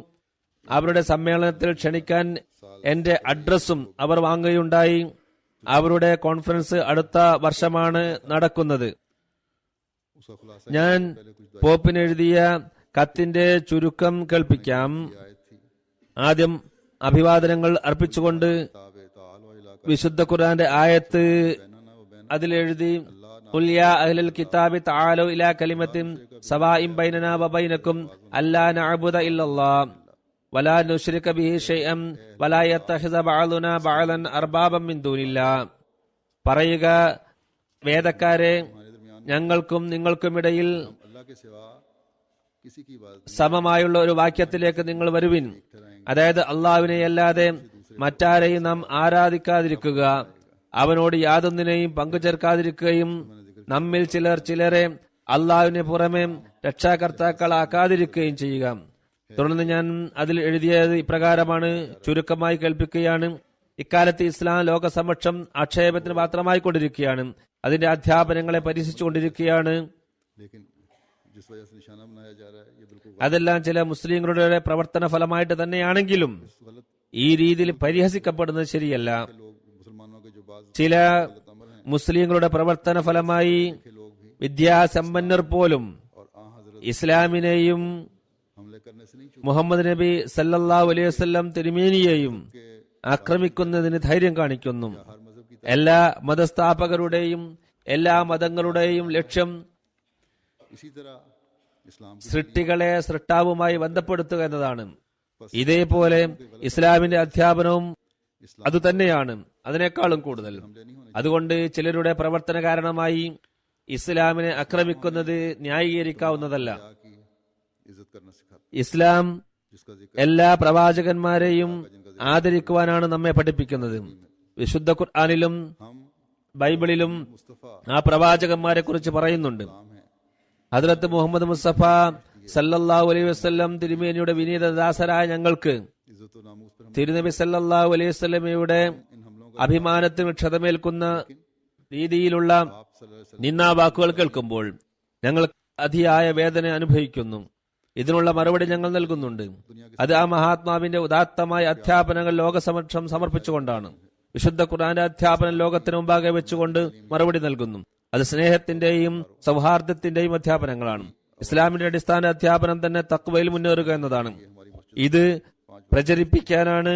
[SPEAKER 2] അവരുടെ സമ്മേളനത്തിൽ ക്ഷണിക്കാൻ എന്റെ അഡ്രസ്സും അവർ വാങ്ങുകയുണ്ടായി. അവരുടെ കോൺഫറൻസ് അടുത്ത വർഷമാണ് നടക്കുന്നത്. ഞാൻ പോപ്പിന് എഴുതിയ കത്തിന്റെ ചുരുക്കം കേൾപ്പിക്കാം. ആദ്യം അഭിവാദനങ്ങൾ അർപ്പിച്ചുകൊണ്ട് വിശുദ്ധ ഖുർആന്റെ ആയത്ത് അതിലെഴുതി, ഖുൽ യാ അഹ്ലൽ കിതാബി തആലൂ ഇലാ കലിമത്തിൻ സവാഇൻ ബൈനനാ വബൈനകും അല്ലാ നഅബുദ ഇല്ലല്ലാഹ് വലാ നുശ്രിക ബിഹി ഷൈഅൻ വലാ യത്തഖിദ ബഅദുനാ ബഅദൻ അർബാബൻ മിൻ ദൂനില്ലാഹ്. പറയുക, വേദക്കാരെ, ഞങ്ങൾക്കും നിങ്ങൾക്കുമിടയിൽ സമമായുള്ള ഒരു വാക്യത്തിലേക്ക് നിങ്ങൾ വരുവിൻ. അതായത്, അള്ളാഹുവിനെയല്ലാതെ മറ്റാരെയും നാം ആരാധിക്കാതിരിക്കുക, അവനോട് യാതൊന്നിനെയും പങ്കുചേർക്കാതിരിക്കുകയും നമ്മിൽ ചിലർ ചിലരെ അള്ളാഹുവിന് പുറമെ രക്ഷാകർത്താക്കളാക്കാതിരിക്കുകയും ചെയ്യുക. തുടർന്ന് ഞാൻ അതിൽ എഴുതിയത് ഇപ്രകാരമാണ്, ചുരുക്കമായി കേൾപ്പിക്കുകയാണ്. ഇക്കാലത്ത് ഇസ്ലാം ലോകസമക്ഷം ആക്ഷേപത്തിന് പാത്രമായിക്കൊണ്ടിരിക്കുകയാണ്. അതിന്റെ അധ്യാപനങ്ങളെ പരിഹസിച്ചുകൊണ്ടിരിക്കുകയാണ്. അതെല്ലാം ചില മുസ്ലിങ്ങളുടെ പ്രവർത്തന ഫലമായിട്ട് തന്നെയാണെങ്കിലും ഈ രീതിയിൽ പരിഹസിക്കപ്പെടുന്നത് ശരിയല്ല. ചില മുസ്ലിങ്ങളുടെ പ്രവർത്തന ഫലമായി വിദ്യാസമ്പന്നർ പോലും ഇസ്ലാമിനെയും മുഹമ്മദ് നബി സല്ലല്ലാഹു അലൈഹി വസല്ലം തിരുമേനിയെയും ആക്രമിക്കുന്നതിന് ധൈര്യം കാണിക്കുന്നു. എല്ലാ മതസ്ഥാപകരുടെയും എല്ലാ മതങ്ങളുടെയും ലക്ഷ്യം സൃഷ്ടികളെ സൃഷ്ടാവുമായി ബന്ധപ്പെടുത്തുക എന്നതാണ്. ഇതേപോലെ ഇസ്ലാമിന്റെ അധ്യാപനവും അതുതന്നെയാണ്, അതിനേക്കാളും കൂടുതൽ. അതുകൊണ്ട് ചിലരുടെ പ്രവർത്തന കാരണമായി ഇസ്ലാമിനെ ആക്രമിക്കുന്നത് ന്യായീകരിക്കാവുന്നതല്ല. ഇസ്ലാം എല്ലാ പ്രവാചകന്മാരെയും ആദരിക്കുവാനാണ് നമ്മെ പഠിപ്പിക്കുന്നത്. വിശുദ്ധ ഖുർആനിലും ബൈബിളിലും ആ പ്രവാചകന്മാരെ കുറിച്ച് പറയുന്നുണ്ട്. ഹദ്റത്ത് മുഹമ്മദ് മുസ്തഫ സല്ലല്ലാഹു അലൈഹി വസല്ലം തിരുമേനിയുടെ വിനീതദാസരായ ഞങ്ങൾക്ക് തിരുനബി സല്ലല്ലാഹു അലൈഹി വസല്ലമയുടെ അഭിമാനത്തിന് ക്ഷതമേൽക്കുന്ന രീതിയിലുള്ള നിന്ദാവാക്കുകൾ കേൾക്കുമ്പോൾ ഞങ്ങൾ അതിയായ വേദന അനുഭവിക്കുന്നു. ഇതിനുള്ള മറുപടി ഞങ്ങൾ നൽകുന്നുണ്ട്. അത് ആ മഹാത്മാവിന്റെ ഉദാത്തമായ അധ്യാപനങ്ങൾ ലോകസമക്ഷം സമർപ്പിച്ചുകൊണ്ടാണ്. വിശുദ്ധ ഖുർആന്റെ അധ്യാപനം ലോകത്തിന് മുമ്പാകെ വെച്ചുകൊണ്ട് മറുപടി നൽകുന്നു. അത് സ്നേഹത്തിന്റെയും സൗഹാർദ്ദത്തിന്റെയും അധ്യാപനങ്ങളാണ്. ഇസ്ലാമിന്റെ അടിസ്ഥാന അധ്യാപനം തന്നെ തഖ്വയിൽ മുന്നേറുക എന്നതാണ്. ഇത് പ്രചരിപ്പിക്കാനാണ്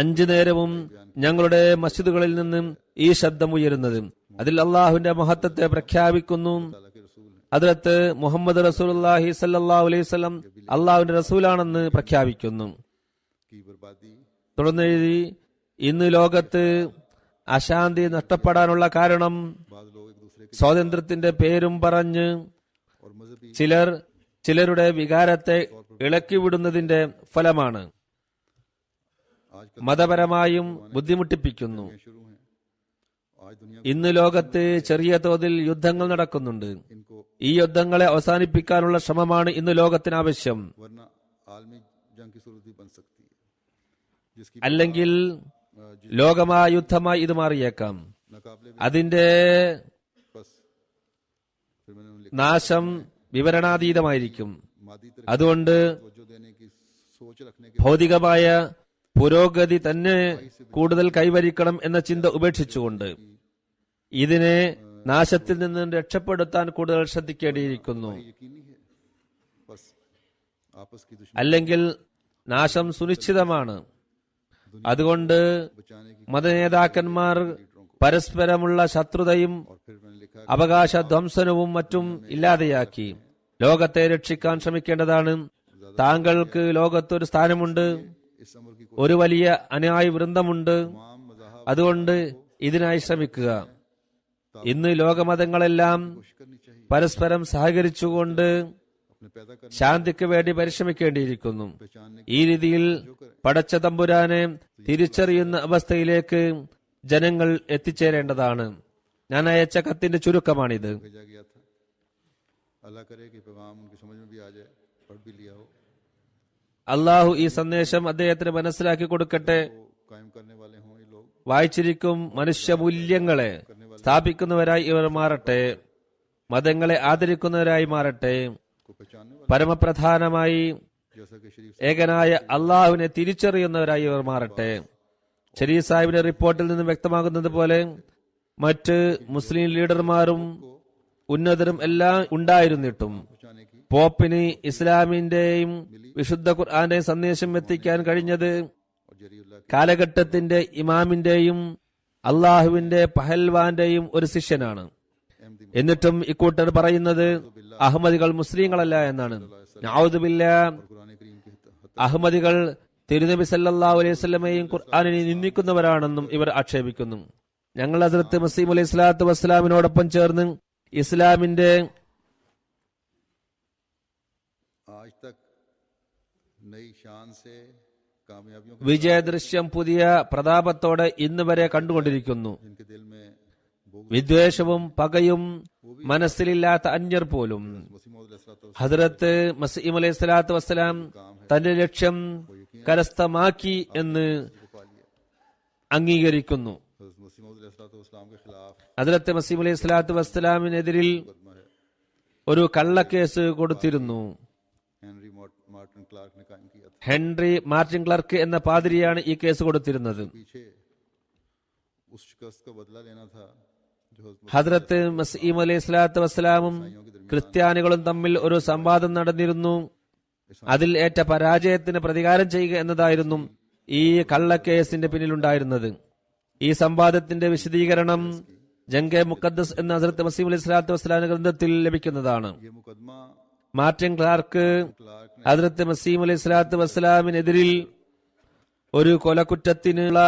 [SPEAKER 2] 5 നേരവും ഞങ്ങളുടെ മസ്ജിദുകളിൽ നിന്നും ഈ ശബ്ദം ഉയരുന്നത്. അതിൽ അള്ളാഹുവിന്റെ മഹത്വത്തെ പ്രഖ്യാപിക്കുന്നു. ഹദ്റത്ത് മുഹമ്മദ് റസൂലുള്ളാഹി സ്വല്ലല്ലാഹു അലൈഹി വസല്ലം അള്ളാഹുവിന്റെ റസൂലാണെന്ന് പ്രഖ്യാപിക്കുന്നു. തുടർന്ന് എഴുതി, ഇന്ന് ലോകത്ത് അശാന്തി നഷ്ടപ്പെടാനുള്ള കാരണം സ്വാതന്ത്ര്യത്തിന്റെ പേരും പറഞ്ഞ് ചിലരുടെ വികാരത്തെ ഇളക്കിവിടുന്നതിന്റെ ഫലമാണ്. മതപരമായും ബുദ്ധിമുട്ടിപ്പിക്കുന്നു. ഇന്ന് ലോകത്ത് ചെറിയ തോതിൽ യുദ്ധങ്ങൾ നടക്കുന്നുണ്ട്. ഈ യുദ്ധങ്ങളെ അവസാനിപ്പിക്കാനുള്ള ശ്രമമാണ് ഇന്ന് ലോകത്തിന് ആവശ്യം. അല്ലെങ്കിൽ ലോകമായ യുദ്ധമായി ഇത് മാറിയേക്കാം. അതിന്റെ നാശം വിവരണാതീതമായിരിക്കും. അതുകൊണ്ട് ഭൗതികമായ പുരോഗതി തന്നെ കൂടുതൽ കൈവരിക്കണം എന്ന ചിന്ത ഉപേക്ഷിച്ചുകൊണ്ട് ഇതിനെ നാശത്തിൽ നിന്ന് രക്ഷപ്പെടുത്താൻ കൂടുതൽ ശ്രദ്ധിക്കേണ്ടിയിരിക്കുന്നു.
[SPEAKER 1] यकीनी है, बस आपस की दुश्मनी
[SPEAKER 2] അല്ലെങ്കിൽ നാശം സുനിശ്ചിതമാണ്. അതുകൊണ്ട്
[SPEAKER 1] बचाने की।
[SPEAKER 2] മതനേതാക്കന്മാർ പരസ്പരമുള്ള ശത്രുതയും
[SPEAKER 1] और फिर मैंने लिखा
[SPEAKER 2] അവകാശ ധ്വംസനവും മറ്റും ഇല്ലാതെയാക്കി ലോകത്തെ രക്ഷിക്കാൻ ശ്രമിക്കേണ്ടതാണ്. താങ്കൾക്ക് ലോകത്തൊരു സ്ഥാനമുണ്ട്,
[SPEAKER 1] इस अमर की
[SPEAKER 2] ഒരു വലിയ അനുയായി വൃന്ദമുണ്ട്.
[SPEAKER 1] तमाम मज़ाहब
[SPEAKER 2] അതുകൊണ്ട് ഇതിനായി ശ്രമിക്കുക. ഇന്ന് ലോകമതങ്ങളെല്ലാം
[SPEAKER 1] कोशिश करनी चाहिए,
[SPEAKER 2] പരസ്പരം സഹകരിച്ചുകൊണ്ട്
[SPEAKER 1] अपने पैदा करने
[SPEAKER 2] ശാന്തിക്ക് വേണ്ടി പരിശ്രമിക്കേണ്ടിയിരിക്കുന്നു.
[SPEAKER 1] पहचानने
[SPEAKER 2] ഈ രീതിയിൽ പടച്ച തമ്പുരാനെ തിരിച്ചറിയുന്ന അവസ്ഥയിലേക്ക് ജനങ്ങൾ എത്തിച്ചേരേണ്ടതാണ്. ഞാൻ അയച്ച കത്തിന്റെ ചുരുക്കമാണിത്.
[SPEAKER 1] भेजा गया था। अल्लाह करे कि पैगाम उनकी समझ में भी आ जाए, पढ़ भी लिया हो,
[SPEAKER 2] അള്ളാഹു ഈ സന്ദേശം അദ്ദേഹത്തിന് മനസ്സിലാക്കി കൊടുക്കട്ടെ.
[SPEAKER 1] वो कायम करने वाले हों ये लोग,
[SPEAKER 2] വായിച്ചിരിക്കും മനുഷ്യമൂല്യങ്ങളെ സ്ഥാപിക്കുന്നവരായി ഇവർ മാറട്ടെ, മതങ്ങളെ ആദരിക്കുന്നവരായി മാറട്ടെ.
[SPEAKER 1] को पहचानने वाले,
[SPEAKER 2] പരമപ്രധാനമായി
[SPEAKER 1] जैसा कि शरीफ
[SPEAKER 2] ഏകനായ അള്ളാഹുവിനെ തിരിച്ചറിയുന്നവരായി ഇവർ മാറട്ടെ. ഷരീഫ് സാഹിബിന്റെ റിപ്പോർട്ടിൽ നിന്ന് വ്യക്തമാകുന്നത് പോലെ മറ്റ് മുസ്ലിം ലീഡർമാരും ഉന്നതരും എല്ലാം ഉണ്ടായിരുന്നിട്ടും
[SPEAKER 1] पहुंचाने की
[SPEAKER 2] പോപ്പിന് ഇസ്ലാമിന്റെയും വിശുദ്ധ ഖുർആന്റെയും സന്ദേശം എത്തിക്കാൻ കഴിഞ്ഞത്
[SPEAKER 1] और जरीउल्लाह
[SPEAKER 2] കാലഘട്ടത്തിന്റെ ഇമാമിന്റെയും അള്ളാഹുവിന്റെ പഹൽവാന്റെയും ഒരു ശിഷ്യനാണ്.
[SPEAKER 1] अहमदी
[SPEAKER 2] എന്നിട്ടും ഇക്കൂട്ടർ പറയുന്നത് അഹമ്മദികൾ മുസ്ലിങ്ങളല്ല എന്നാണ്. നഊദു ബില്ലാഹ്.
[SPEAKER 1] कुरान करीम के
[SPEAKER 2] അഹമ്മദികൾ തിരുനബി സല്ലല്ലാഹു അലൈഹി വസല്ലമയെയും ഖുർആനിനെ നിന്ദിക്കുന്നവരാണെന്നും ഇവർ ആക്ഷേപിക്കുന്നു. ഞങ്ങൾ ഹസ്രത്ത് മസീഹ് അലൈഹി സ്വലാത്തു വസ്സലാമിനോടൊപ്പം ചേർന്ന് ഇസ്ലാമിന്റെ
[SPEAKER 1] आज तक नई शान से कामयाबियों के
[SPEAKER 2] വിജയദൃശ്യം പുതിയ പ്രതാപത്തോടെ ഇന്ന് വരെ കണ്ടുകൊണ്ടിരിക്കുന്നു.
[SPEAKER 1] जिनके दिल में बोग
[SPEAKER 2] വിദ്വേഷവും പകയും മനസ്സിലില്ലാത്ത അന്യർ പോലും
[SPEAKER 1] मसीह मौद अलैहिस्सलातु
[SPEAKER 2] ഹദ്രത്ത് മസീഹ് അലൈഹി സ്വലാത്തു വസ്സലാം തന്റെ ലക്ഷ്യം കരസ്ഥമാക്കി എന്ന്
[SPEAKER 1] को पा लिया।
[SPEAKER 2] അംഗീകരിക്കുന്നു.
[SPEAKER 1] हज़रत मसीह मौद अलैहिस्सलातु वस्सलाम के खिलाफ
[SPEAKER 2] ഹദ്രത്ത് മസീഹ് അലൈഹി സ്വലാത്തു വസ്സലാമിനെതിരിൽ
[SPEAKER 1] मुकदमा है,
[SPEAKER 2] ഒരു കള്ളക്കേസ് കൊടുത്തിരുന്നു.
[SPEAKER 1] हेनरी मार्टिन क्लार्क ने कायम किया था।
[SPEAKER 2] ഹെൻറി മാർട്ടിൻ ക്ലർക്ക് എന്ന പാതിരിയാണ് ഈ കേസ് കൊടുത്തിരുന്നത്.
[SPEAKER 1] पीछे उस शिकस्त का बदला लेना था जो हज़रत
[SPEAKER 2] ഹദ്രത്ത് മസീഹ് അലൈഹി സ്വലാത്തു വസ്സലാമും ക്രിസ്ത്യാനികളും തമ്മിൽ ഒരു സംവാദം നടന്നിരുന്നു. അതിൽ ഏറ്റ പരാജയത്തിന് പ്രതികാരം ചെയ്യുക എന്നതായിരുന്നു ഈ കള്ളക്കേസിന്റെ പിന്നിലുണ്ടായിരുന്നത്. ഈ സംവാദത്തിന്റെ വിശദീകരണം ജംഗെ മുഖദ്ദസ് എന്ന ഹദ്രത്ത് മസീഹ് അലൈഹി സ്വലാത്തു വസ്സലാമിന്റെ ഗ്രന്ഥത്തിൽ ലഭിക്കുന്നതാണ്.
[SPEAKER 1] ये मुकदमा
[SPEAKER 2] മാർട്ടിൻ ക്ലാർക്ക്
[SPEAKER 1] क्लार्क ने
[SPEAKER 2] ഹദ്രത്ത് മസീഹ് അലൈഹി സ്വലാത്തു വസ്സലാമിനെതിരിൽ ഒരു കൊലക്കുറ്റത്തിനുള്ള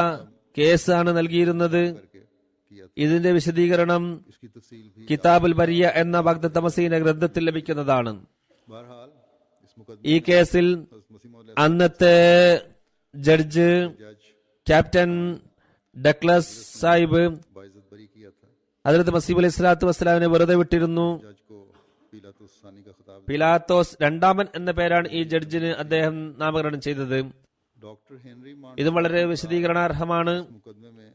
[SPEAKER 2] കേസാണ് നൽകിയിരുന്നത്.
[SPEAKER 1] करके किया था।
[SPEAKER 2] ഇതിന്റെ വിശദീകരണം
[SPEAKER 1] इसकी तफसील भी
[SPEAKER 2] കിതാബുൽ ബരിയ എന്ന ബഗ്ദത്ത് മസീഹിന്റെ ഗ്രന്ഥത്തിൽ ലഭിക്കുന്നതാണ്.
[SPEAKER 1] बहरहाल इस मुकदमे
[SPEAKER 2] ഈ കേസിൽ
[SPEAKER 1] हज़रत मसीह मौद
[SPEAKER 2] അന്നത്തെ ജഡ്ജ്
[SPEAKER 1] जज
[SPEAKER 2] ക്യാപ്റ്റൻ ഡക്ലസ് സാഹിബ്
[SPEAKER 1] बाइज्जत बरी किया था।
[SPEAKER 2] ഹദ്രത്ത് മസീഹ് അലൈഹി സ്വലാത്തു വസ്സലാമിനെ വെറുതെ വിട്ടിരുന്നു.
[SPEAKER 1] जज को पीलातुस सानी का खिताब
[SPEAKER 2] പിലാത്തോസ് രണ്ടാമൻ എന്ന പേരാണ് ഈ ജഡ്ജിന് അദ്ദേഹം നാമകരണം ചെയ്തത്.
[SPEAKER 1] डॉक्टर हेनरी
[SPEAKER 2] ഇതും വളരെ വിശദീകരണാർഹമാണ്.
[SPEAKER 1] मुकदमे में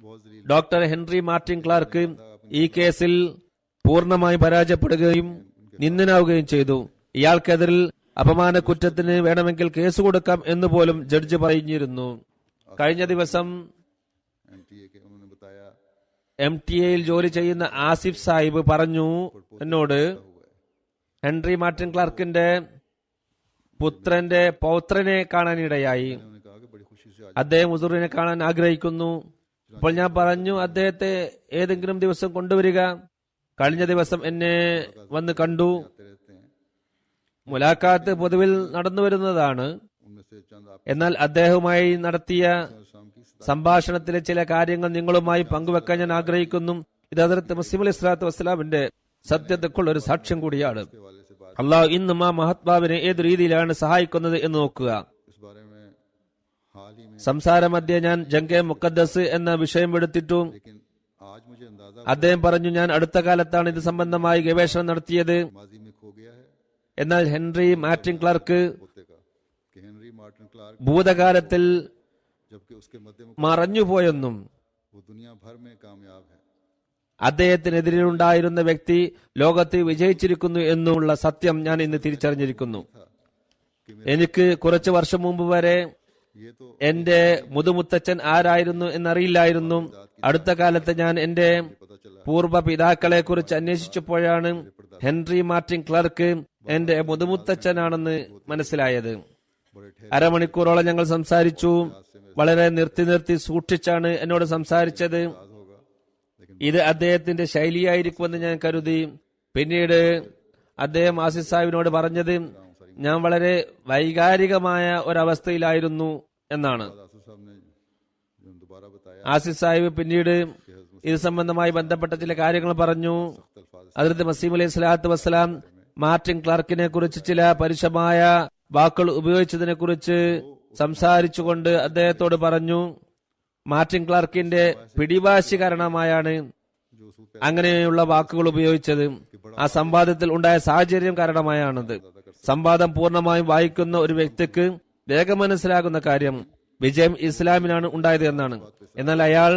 [SPEAKER 1] बहुत जलील
[SPEAKER 2] ഡോക്ടർ ഹെൻറി മാർട്ടിൻ ക്ലാർക്ക് ഈ കേസിൽ പൂർണ്ണമായി പരാജയപ്പെടുകയും നിന്ദനാവുകയും ചെയ്തു. ഇയാൾക്കെതിരിൽ അപമാന കുറ്റത്തിന് വേണമെങ്കിൽ കേസ് കൊടുക്കാം എന്ന് പോലും ജഡ്ജ് പറഞ്ഞിരുന്നു. കഴിഞ്ഞ ദിവസം
[SPEAKER 1] एनटीए के उन्होंने बताया
[SPEAKER 2] MTA-യിൽ ജോലി ചെയ്യുന്ന ആസിഫ് സാഹിബ് പറഞ്ഞു എന്നോട്, ഹെൻറി മാർട്ടിൻ ക്ലാർക്കിന്റെ പുത്രന്റെ പൗത്രനെ കാണാനിടയായി.
[SPEAKER 1] उन्होंने कहा कि बड़ी खुशी से आज
[SPEAKER 2] അദ്ദേഹം ഹുസൂറിനെ കാണാൻ ആഗ്രഹിക്കുന്നു. അപ്പോൾ ഞാൻ പറഞ്ഞു, അദ്ദേഹത്തെ ഏതെങ്കിലും ദിവസം കൊണ്ടുവരിക. കഴിഞ്ഞ ദിവസം എന്നെ വന്ന് കണ്ടു.
[SPEAKER 1] आते रहते हैं।
[SPEAKER 2] മുലാഖാത്ത് പൊതുവിൽ നടന്നു വരുന്നതാണ്.
[SPEAKER 1] उनमें से चंद आप
[SPEAKER 2] എന്നാൽ അദ്ദേഹവുമായി നടത്തിയ
[SPEAKER 1] शाम की
[SPEAKER 2] സംഭാഷണത്തിലെ ചില കാര്യങ്ങൾ നിങ്ങളുമായി പങ്കുവെക്കാൻ ഞാൻ ആഗ്രഹിക്കുന്നു. ഇത് ഹദ്രത്ത് മസീഹ് അലൈഹി സ്വലാത്തു വസ്സലാമിന്റെ സത്യതയ്ക്കുള്ള ഒരു സാക്ഷ്യം കൂടിയാണ്.
[SPEAKER 1] के वाले से बात
[SPEAKER 2] അള്ളാഹു ഇന്നും ആ മഹാത്മാവിനെ ഏതു രീതിയിലാണ് സഹായിക്കുന്നത് എന്ന് നോക്കുക.
[SPEAKER 1] इस बारे में हाल ही में,
[SPEAKER 2] സംസാരമധ്യേ ഞാൻ ജംഗെ മുഖദ്ദസ് എന്ന വിഷയം എടുത്തിട്ടു.
[SPEAKER 1] लेकिन आज मुझे अंदाजा
[SPEAKER 2] അദ്ദേഹം പറഞ്ഞു, ഞാൻ അടുത്ത കാലത്താണ് ഇത് സംബന്ധമായി ഗവേഷണം നടത്തിയത്.
[SPEAKER 1] माजी में खो गया है
[SPEAKER 2] എന്നാൽ ഹെൻറി മാർട്ടിൻ ക്ലാർക്ക്
[SPEAKER 1] पोते का कि हेनरी मार्टिन क्लार्क
[SPEAKER 2] ഭൂതകാലത്തിൽ
[SPEAKER 1] जबकि उसके मध्य में
[SPEAKER 2] മറഞ്ഞുപോയെന്നും
[SPEAKER 1] वो दुनिया भर में कामयाब है।
[SPEAKER 2] അദ്ദേഹത്തിനെതിരെയുണ്ടായിരുന്ന വ്യക്തി ലോകത്ത് വിജയിച്ചിരിക്കുന്നു എന്നുമുള്ള സത്യം ഞാൻ ഇന്ന് തിരിച്ചറിഞ്ഞിരിക്കുന്നു.
[SPEAKER 1] कि
[SPEAKER 2] എനിക്ക് കുറച്ചു വർഷം മുമ്പ് വരെ
[SPEAKER 1] ये तो
[SPEAKER 2] എന്റെ മുതുമുത്തച്ഛൻ ആരായിരുന്നു എന്നറിയില്ലായിരുന്നു. അടുത്ത കാലത്ത് ഞാൻ എന്റെ
[SPEAKER 1] पता चला
[SPEAKER 2] പൂർവ്വ പിതാക്കളെ കുറിച്ച് അന്വേഷിച്ചപ്പോഴാണ് ഹെൻറി മാർട്ടിൻ ക്ലർക്ക് എന്റെ മുതുമുത്തച്ഛനാണെന്ന് മനസ്സിലായത്. അരമണിക്കൂറോളം ഞങ്ങൾ സംസാരിച്ചു. വളരെ നിർത്തി സൂക്ഷിച്ചാണ് എന്നോട് സംസാരിച്ചത്. ഇത് അദ്ദേഹത്തിന്റെ ശൈലിയായിരിക്കുമെന്ന് ഞാൻ കരുതി. പിന്നീട് അദ്ദേഹം ആസിഫ് സാഹിബിനോട് പറഞ്ഞത് ഞാൻ വളരെ വൈകാരികമായ ഒരവസ്ഥയിലായിരുന്നു എന്നാണ്. ആസിഫ് സാഹിബ് പിന്നീട് ഇത് സംബന്ധമായി ബന്ധപ്പെട്ട ചില കാര്യങ്ങൾ പറഞ്ഞു. ഹദ്റത്ത് മസീഹ് അലൈഹി സ്വലാത്തു വസ്സലാം മാർട്ടിൻ ക്ലാർക്കിനെ കുറിച്ച് ചില പരുഷമായ വാക്കുകൾ ഉപയോഗിച്ചതിനെ കുറിച്ച് സംസാരിച്ചുകൊണ്ട് അദ്ദേഹത്തോട് പറഞ്ഞു, മാർട്ടിൻ ക്ലാർക്കിന്റെ പിടിവാശി കാരണമായാണ് അങ്ങനെയുള്ള വാക്കുകൾ ഉപയോഗിച്ചത്. ആ സംവാദത്തിൽ ഉണ്ടായ സാഹചര്യം കാരണമായാണത്. സംവാദം പൂർണ്ണമായും വായിക്കുന്ന ഒരു വ്യക്തിക്ക് വേഗം മനസ്സിലാകുന്ന കാര്യം വിജയം ഇസ്ലാമിനാണ് ഉണ്ടായത് എന്നാണ്. എന്നാൽ അയാൾ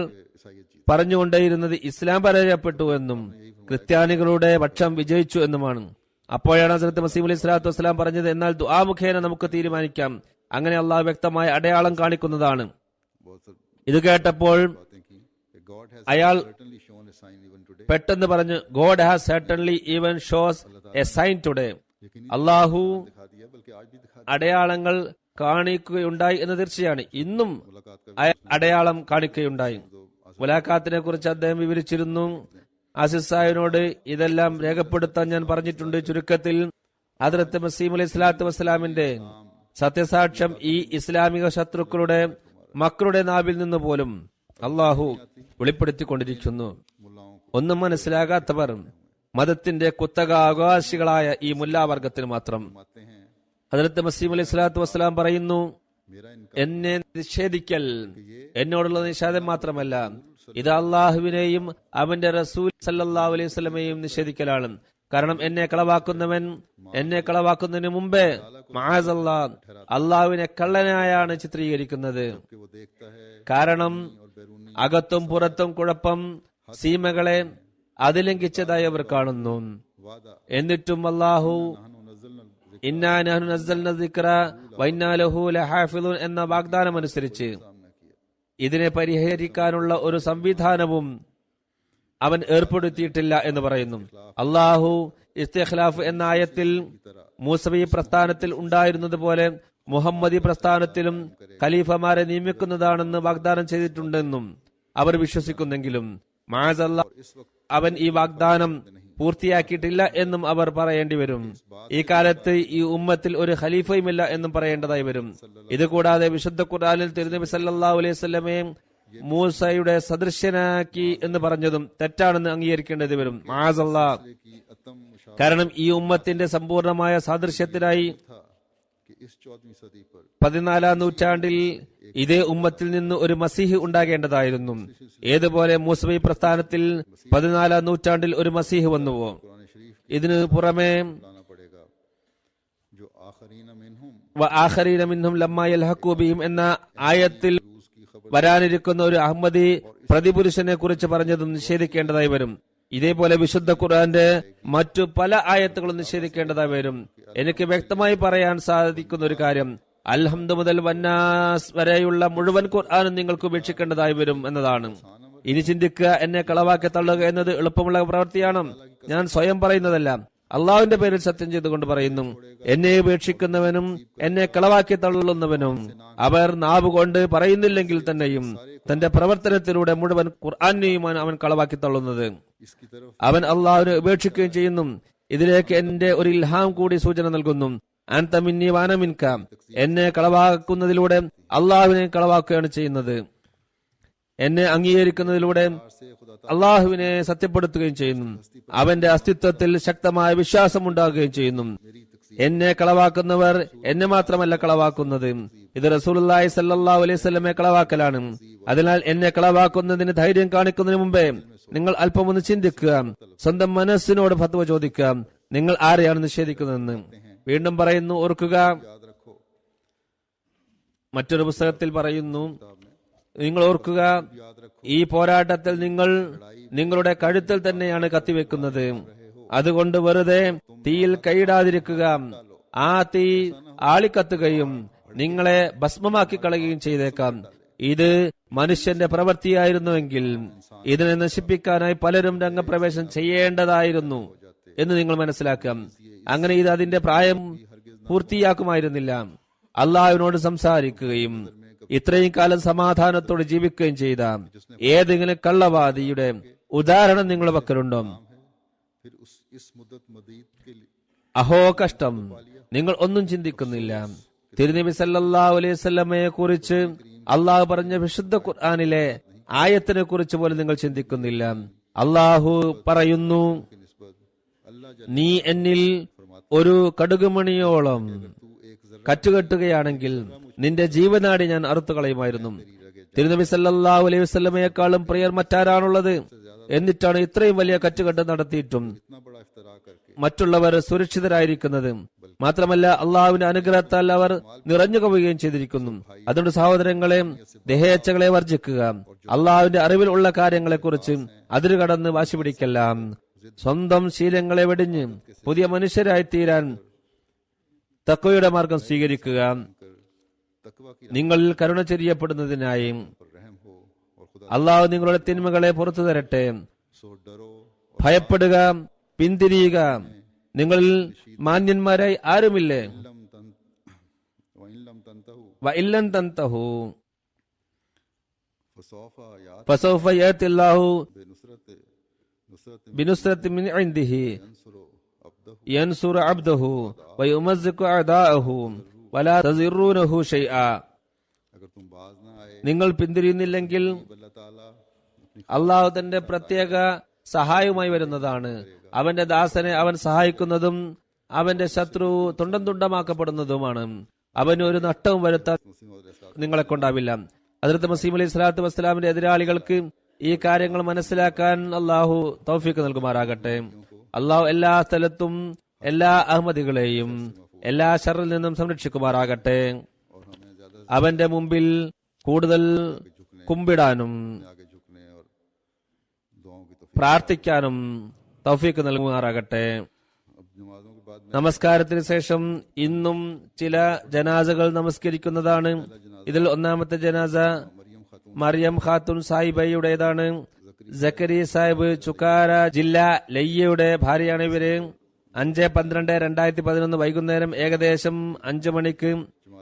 [SPEAKER 2] പറഞ്ഞുകൊണ്ടേയിരുന്നത് ഇസ്ലാം പരാജയപ്പെട്ടു എന്നും ക്രിസ്ത്യാനികളുടെ പക്ഷം വിജയിച്ചു എന്നുമാണ്. അപ്പോഴാണ് ഹദ്റത്ത് മസീഹ് അലൈഹി സ്വലാത്തു വസ്സലാം പറഞ്ഞത്, എന്നാൽ ദുആ മുഖേന നമുക്ക് തീരുമാനിക്കാം. അങ്ങനെ അള്ളാഹു വ്യക്തമായ അടയാളം കാണിക്കുന്നതാണ്. ഇത് കേട്ടപ്പോൾ അയാൾ പെട്ടെന്ന് പറഞ്ഞു, God has certainly even shows a sign today. അള്ളാഹു അടയാളങ്ങൾ കാണിക്കുകയുണ്ടായി എന്ന് തീർച്ചയാണ്. ഇന്നും അടയാളം കാണിക്കുകയുണ്ടായി. മുലാഖാത്തിനെ കുറിച്ച് അദ്ദേഹം വിവരിച്ചിരുന്നു. ആസിഫ് സാഹിബിനോട് ഇതെല്ലാം രേഖപ്പെടുത്താൻ ഞാൻ പറഞ്ഞിട്ടുണ്ട്. ചുരുക്കത്തിൽ ഹദ്റത്ത് മസീഹ് അലൈഹി സ്വലാത്തു വസ്സലാമിന്റെ സത്യസാക്ഷ്യം ഈ ഇസ്ലാമിക ശത്രുക്കളുടെ മക്കളുടെ നാവിൽ നിന്ന് പോലും അള്ളാഹു വെളിപ്പെടുത്തിക്കൊണ്ടിരിക്കുന്നു. ഒന്നും മനസ്സിലാകാത്തവർ മതത്തിന്റെ കുത്തക അവകാശികളായ ഈ മുല്ലാവർഗത്തിന് മാത്രം. ഹദ്റത്ത് മസീഹ് അലൈഹി സ്വലാത്തു വസ്സലാം പറയുന്നു, എന്നെ നിഷേധിക്കൽ എന്നോടുള്ള നിഷേധം മാത്രമല്ല, ഇത് അള്ളാഹുവിനെയും അവന്റെ റസൂൽ സല്ലല്ലാഹു അലൈഹി വസല്ലമയെയും നിഷേധിക്കലാണ്. കാരണം എന്നെ കളവാക്കുന്നതിന് മുമ്പേ മഅസല്ലാ അള്ളാഹുവിനെ കള്ളനായാണ് ചിത്രീകരിക്കുന്നത്. കാരണം അകത്തും പുറത്തും കുഴപ്പം, സീമകളെ അതിലംഘിച്ചതായി അവർ കാണുന്നു. എന്നിട്ടും അള്ളാഹു ഇന്നാ നഹ്നു നസ്സൽന ദിക്റ വഇന്നാ ലഹു ലഹാഫിളൂൻ എന്ന വാഗ്ദാനമനുസരിച്ച് ഇതിനെ പരിഹരിക്കാനുള്ള ഒരു സംവിധാനവും അവൻ ഏർപ്പെടുത്തിയിട്ടില്ല എന്ന് പറയുന്നു. അള്ളാഹു ഇസ്തിഖ്ലാഫ് എന്ന ആയത്തിൽ മൂസവി പ്രസ്ഥാനത്തിൽ ഉണ്ടായിരുന്നത് പോലെ മുഹമ്മദി പ്രസ്ഥാനത്തിലും ഖലീഫമാരെ നിയമിക്കുന്നതാണെന്ന് വാഗ്ദാനം ചെയ്തിട്ടുണ്ടെന്നും അവർ വിശ്വസിക്കുന്നെങ്കിലും മഅസല്ലാ അവൻ ഈ വാഗ്ദാനം പൂർത്തിയാക്കിയിട്ടില്ല എന്നും അവർ പറയേണ്ടി വരും. ഈ കാലത്ത് ഈ ഉമ്മത്തിൽ ഒരു ഖലീഫയുമില്ല എന്നും പറയേണ്ടതായി വരും. ഇതുകൂടാതെ വിശുദ്ധ ഖുർആനിൽ തിരുനബി സല്ലല്ലാഹു അലൈഹി വസല്ലമയെ മൂസയുടെ സദൃശ്യനാക്കി എന്ന് പറഞ്ഞതും തെറ്റാണെന്ന് അംഗീകരിക്കേണ്ടത് വരും. മഅസല്ലാ. കാരണം ഈ ഉമ്മത്തിന്റെ സമ്പൂർണമായ സാദൃശ്യത്തിനായി 14ാം നൂറ്റാണ്ടിൽ ഇതേ ഉമ്മത്തിൽ നിന്ന് ഒരു മസീഹ് ഉണ്ടാകേണ്ടതായിരുന്നു. ഏതുപോലെ മൂസവി പ്രസ്ഥാനത്തിൽ 14ാം നൂറ്റാണ്ടിൽ ഒരു മസീഹ് വന്നുവോ. ഇതിനു പുറമെ ആഖരീന മിൻഹും ലമ്മാ യൽഹഖൂ ബിഹിം എന്ന ആയത്തിൽ വരാനിരിക്കുന്ന ഒരു അഹമ്മദി പ്രതിപുരുഷനെ കുറിച്ച് പറഞ്ഞതും നിഷേധിക്കേണ്ടതായി വരും. ഇതേപോലെ വിശുദ്ധ ഖുർആന്റെ മറ്റു പല ആയത്തുകളും നിഷേധിക്കേണ്ടതായി വരും. എനിക്ക് വ്യക്തമായി പറയാൻ സാധിക്കുന്ന ഒരു കാര്യം, അൽഹംദു മുതൽ വന്നാസ് വരെയുള്ള മുഴുവൻ ഖുർആനും നിങ്ങൾക്ക് ഉപേക്ഷിക്കേണ്ടതായി വരും എന്നതാണ്. ഇനി ചിന്തിക്കുക, എന്നെ കളവാക്കി തള്ളുക എന്നത് എളുപ്പമുള്ള പ്രവൃത്തിയാണ്. ഞാൻ സ്വയം പറയുന്നതല്ല, അള്ളാഹുവിന്റെ പേരിൽ സത്യം ചെയ്തുകൊണ്ട് പറയുന്നു, എന്നെ ഉപേക്ഷിക്കുന്നവനും എന്നെ കളവാക്കി തള്ളുന്നവനും അവർ നാവുകൊണ്ട് പറയുന്നില്ലെങ്കിൽ തന്നെയും തന്റെ പ്രവർത്തനത്തിലൂടെ മുഴുവൻ ഖുർആനെയുമാണ് അവൻ കളവാക്കി തള്ളുന്നത്. അവൻ അള്ളാഹുവിനെ ഉപേക്ഷിക്കുകയും ചെയ്യുന്നു. ഇതിലേക്ക് എന്റെ ഒരു ഇൽഹാം കൂടി സൂചന നൽകുന്നു. അൻത മിന്നി വാന മിൻക. എന്നെ കളവാക്കുന്നതിലൂടെ അള്ളാഹുവിനെ കളവാക്കുകയാണ് ചെയ്യുന്നത്. എന്നെ അംഗീകരിക്കുന്നതിലൂടെ അള്ളാഹുവിനെ സത്യപ്പെടുത്തുകയും ചെയ്യുന്നു. അവന്റെ അസ്തിത്വത്തിൽ ശക്തമായ വിശ്വാസം ഉണ്ടാകുകയും ചെയ്യുന്നു. എന്നെ കളവാക്കുന്നവർ എന്നെ മാത്രമല്ല കളവാക്കുന്നത്, ഇത് റസൂലുള്ളാഹി സ്വല്ലല്ലാഹു അലൈഹി വസല്ലമയെ കളവാക്കലാണ്. അതിനാൽ എന്നെ കളവാക്കുന്നതിന് ധൈര്യം കാണിക്കുന്നതിന് മുമ്പേ നിങ്ങൾ അല്പം ഒന്ന് ചിന്തിക്കുക, സ്വന്തം മനസ്സിനോട് ഫത്വ ചോദിക്കുക, നിങ്ങൾ ആരെയാണ് നിഷേധിക്കുന്നതെന്ന്. വീണ്ടും പറയുന്നു, ഓർക്കുക. മറ്റൊരു പുസ്തകത്തിൽ പറയുന്നു, നിങ്ങൾ ഓർക്കുക, ഈ പോരാട്ടത്തിൽ നിങ്ങൾ നിങ്ങളുടെ കഴുത്തിൽ തന്നെയാണ് കത്തിവെക്കുന്നത്. അതുകൊണ്ട് വെറുതെ തീയിൽ കൈയിടാതിരിക്കുക. ആ തീ ആളിക്കത്തുകയും നിങ്ങളെ ഭസ്മമാക്കി കളയുകയും ചെയ്തേക്കാം. ഇത് മനുഷ്യന്റെ പ്രവൃത്തിയായിരുന്നുവെങ്കിൽ ഇതിനെ നശിപ്പിക്കാനായി പലരും രംഗപ്രവേശം ചെയ്യേണ്ടതായിരുന്നു എന്ന് നിങ്ങൾ മനസ്സിലാക്കാം. അങ്ങനെ ഇത് അതിന്റെ പ്രായം പൂർത്തിയാക്കുമായിരുന്നില്ല. അള്ളാഹുവിനോട് സംസാരിക്കുകയും ഇത്രയും കാലം സമാധാനത്തോടെ ജീവിക്കുകയും ചെയ്ത ഏതെങ്കിലും കള്ളവാദിയുടെ ഉദാഹരണം നിങ്ങളുടെ പക്കലുണ്ടോ?
[SPEAKER 1] फिर इस मुद्दत मदीद के लिए
[SPEAKER 2] അഹോ കഷ്ടം, നിങ്ങൾ ഒന്നും ചിന്തിക്കുന്നില്ല. തിരുനബി സല്ലല്ലാഹു അലൈഹി വസല്ലമയെ കുറിച്ച് അള്ളാഹു പറഞ്ഞ വിശുദ്ധ ഖുർആനിലെ ആയത്തിനെ കുറിച്ച് പോലും നിങ്ങൾ ചിന്തിക്കുന്നില്ല. അള്ളാഹു പറയുന്നു,
[SPEAKER 1] की निस्बत अल्लाह
[SPEAKER 2] നീ എന്നിൽ ഒരു കടുകുമണിയോളം
[SPEAKER 1] तू एक जरा
[SPEAKER 2] കറ്റുകെട്ടുകയാണെങ്കിൽ നിന്റെ ജീവനാടി ഞാൻ അറുത്തു കളയുമായിരുന്നു. തിരുനബി സല്ലല്ലാഹു അലൈഹി വസല്ലമയെക്കാളും പ്രിയർ മറ്റാരാണുള്ളത്? എന്നിട്ടാണ് ഇത്രയും വലിയ കറ്റുകെട്ട് നടത്തിയിട്ടും
[SPEAKER 1] इतना बड़ा इफ्तरा करके
[SPEAKER 2] മറ്റുള്ളവർ സുരക്ഷിതരായിരിക്കുന്നത്. മാത്രമല്ല അള്ളാഹുവിന്റെ അനുഗ്രഹത്താൽ അവർ നിറഞ്ഞു കവിയുകയും ചെയ്തിരിക്കുന്നു. അതുകൊണ്ട് സഹോദരങ്ങളെ, ദേഹേച്ഛകളെ വർജിക്കുക. അള്ളാഹുവിന്റെ അറിവിൽ ഉള്ള കാര്യങ്ങളെക്കുറിച്ച് അതിര് കടന്ന് വാശി പിടിക്കല്ല. സ്വന്തം ശീലങ്ങളെ വെടിഞ്ഞ് പുതിയ മനുഷ്യരായി തീരാൻ തഖ്വയുടെ മാർഗം സ്വീകരിക്കുക.
[SPEAKER 1] तकवा की
[SPEAKER 2] നിങ്ങളിൽ കരുണ ചൊരിയപ്പെടുന്നതിനായി
[SPEAKER 1] पर रहम हो और खुदा
[SPEAKER 2] അള്ളാഹു നിങ്ങളുടെ തിന്മകളെ പുറത്തു തരട്ടെ.
[SPEAKER 1] सो डरो
[SPEAKER 2] ഭയപ്പെടുക, പിന്തിരിയുക. നിങ്ങളിൽ മാന്യന്മാരായി ആരുമില്ലേ?
[SPEAKER 1] इन लम तंतहु
[SPEAKER 2] വഇല്ലൻ തൻതഹു
[SPEAKER 1] फसौफा यात
[SPEAKER 2] ഫസൗഫ യഅതില്ലാഹു
[SPEAKER 1] बेनुसरत नुसरत
[SPEAKER 2] ബിനുസ്രത്തി മിൻ ഇൻദിഹി
[SPEAKER 1] यंसुरो अब्दहु
[SPEAKER 2] യൻസുറ അബ്ദഹു വയുമസ്സിഖു അദാഅഹു വലാ തസിറൂനഹു ഷൈആ.
[SPEAKER 1] अगर तुम बाज ना आए
[SPEAKER 2] നിങ്ങൾ പിന്തിരിയുന്നില്ലെങ്കിൽ
[SPEAKER 1] अल्लाह ताला अपनी
[SPEAKER 2] അള്ളാഹു തന്റെ പ്രത്യേക സഹായവുമായി വരുന്നതാണ്. അവന്റെ ദാസനെ അവൻ സഹായിക്കുന്നതും അവന്റെ ശത്രു തുണ്ടം തുണ്ടമാക്കപ്പെടുന്നതുമാണ്. അവന് ഒരു നഷ്ടവും വരുത്താൻ
[SPEAKER 1] मुस्लिम और इस्लाम
[SPEAKER 2] നിങ്ങളെ കൊണ്ടാവില്ല. ഹദ്റത്ത് മസീഹ് അലൈഹി സ്വലാത്തു വസ്സലാമിന്റെ എതിരാളികൾക്ക് ഈ കാര്യങ്ങൾ മനസ്സിലാക്കാൻ അള്ളാഹു തൗഫീഖ് നൽകുമാറാകട്ടെ. അള്ളാഹു എല്ലാ സ്ഥലത്തും എല്ലാ അഹമ്മദികളെയും എല്ലാ ഷറിൽ നിന്നും സംരക്ഷിക്കുമാറാകട്ടെ.
[SPEAKER 1] और हमें ज्यादा
[SPEAKER 2] അവന്റെ മുമ്പിൽ കൂടുതൽ കുമ്പിടാനും
[SPEAKER 1] आगे झुकने और दुआओं की तौफीक
[SPEAKER 2] പ്രാർത്ഥിക്കാനും തൗഫീഖ് നൽകുമാറാകട്ടെ.
[SPEAKER 1] अब नमाजों के बाद
[SPEAKER 2] നമസ്കാരത്തിന് ശേഷം ഇന്നും ചില ജനാസകൾ നമസ്കരിക്കുന്നതാണ്. ഇതിൽ ഒന്നാമത്തെ ജനാസ
[SPEAKER 1] मरियम खातून
[SPEAKER 2] മറിയം ഖാത്തുൻ സാഹിബയുടേതാണ്. സക്കരി സാഹിബ് ചുക്കാര ജില്ല ലയ്യയുടെ ഭാര്യയാണ് ഇവര്. 5/12/2011 വൈകുന്നേരം ഏകദേശം 5 മണിക്ക്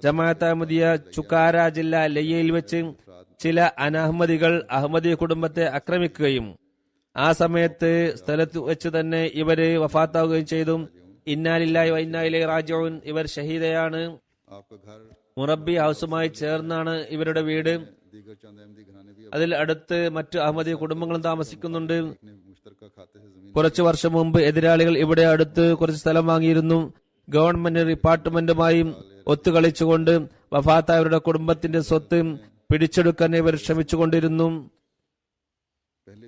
[SPEAKER 2] ജമാഅത്ത് അഹമ്മദിയ ചുക്കാര ജില്ല ലയ്യയിൽ വെച്ച് ചില അനഹമ്മദികൾ അഹമ്മദി കുടുംബത്തെ ആക്രമിക്കുകയും ആ സമയത്ത് സ്ഥലത്ത് വെച്ച് തന്നെ ഇവര് വഫാത്താവുകയും ചെയ്തു. ഇന്നാലില്ലാഹി വ ഇന്നാ ഇലൈഹി റാജിഊൻ. ഇവർ ഷഹീദയാണ്.
[SPEAKER 1] आपका घर
[SPEAKER 2] മുറബി ഹൗസുമായി ചേർന്നാണ് ഇവരുടെ വീട്.
[SPEAKER 1] दीगर चंद अहमदी घराने भी
[SPEAKER 2] അതിൽ അടുത്ത് മറ്റു അഹമ്മദി കുടുംബങ്ങളും താമസിക്കുന്നുണ്ട്.
[SPEAKER 1] अपने मुश्तरका खाते से जमीन
[SPEAKER 2] കുറച്ചു വർഷം മുമ്പ് എതിരാളികൾ ഇവിടെ അടുത്ത് കുറച്ച് സ്ഥലം വാങ്ങിയിരുന്നു. ഗവൺമെന്റ് ഡിപ്പാർട്ട്മെന്റുമായി ഒത്തുകളിച്ചുകൊണ്ട് വഫാത്തായവരുടെ കുടുംബത്തിന്റെ സ്വത്ത് പിടിച്ചെടുക്കാൻ ഇവർ ശ്രമിച്ചുകൊണ്ടിരുന്നു.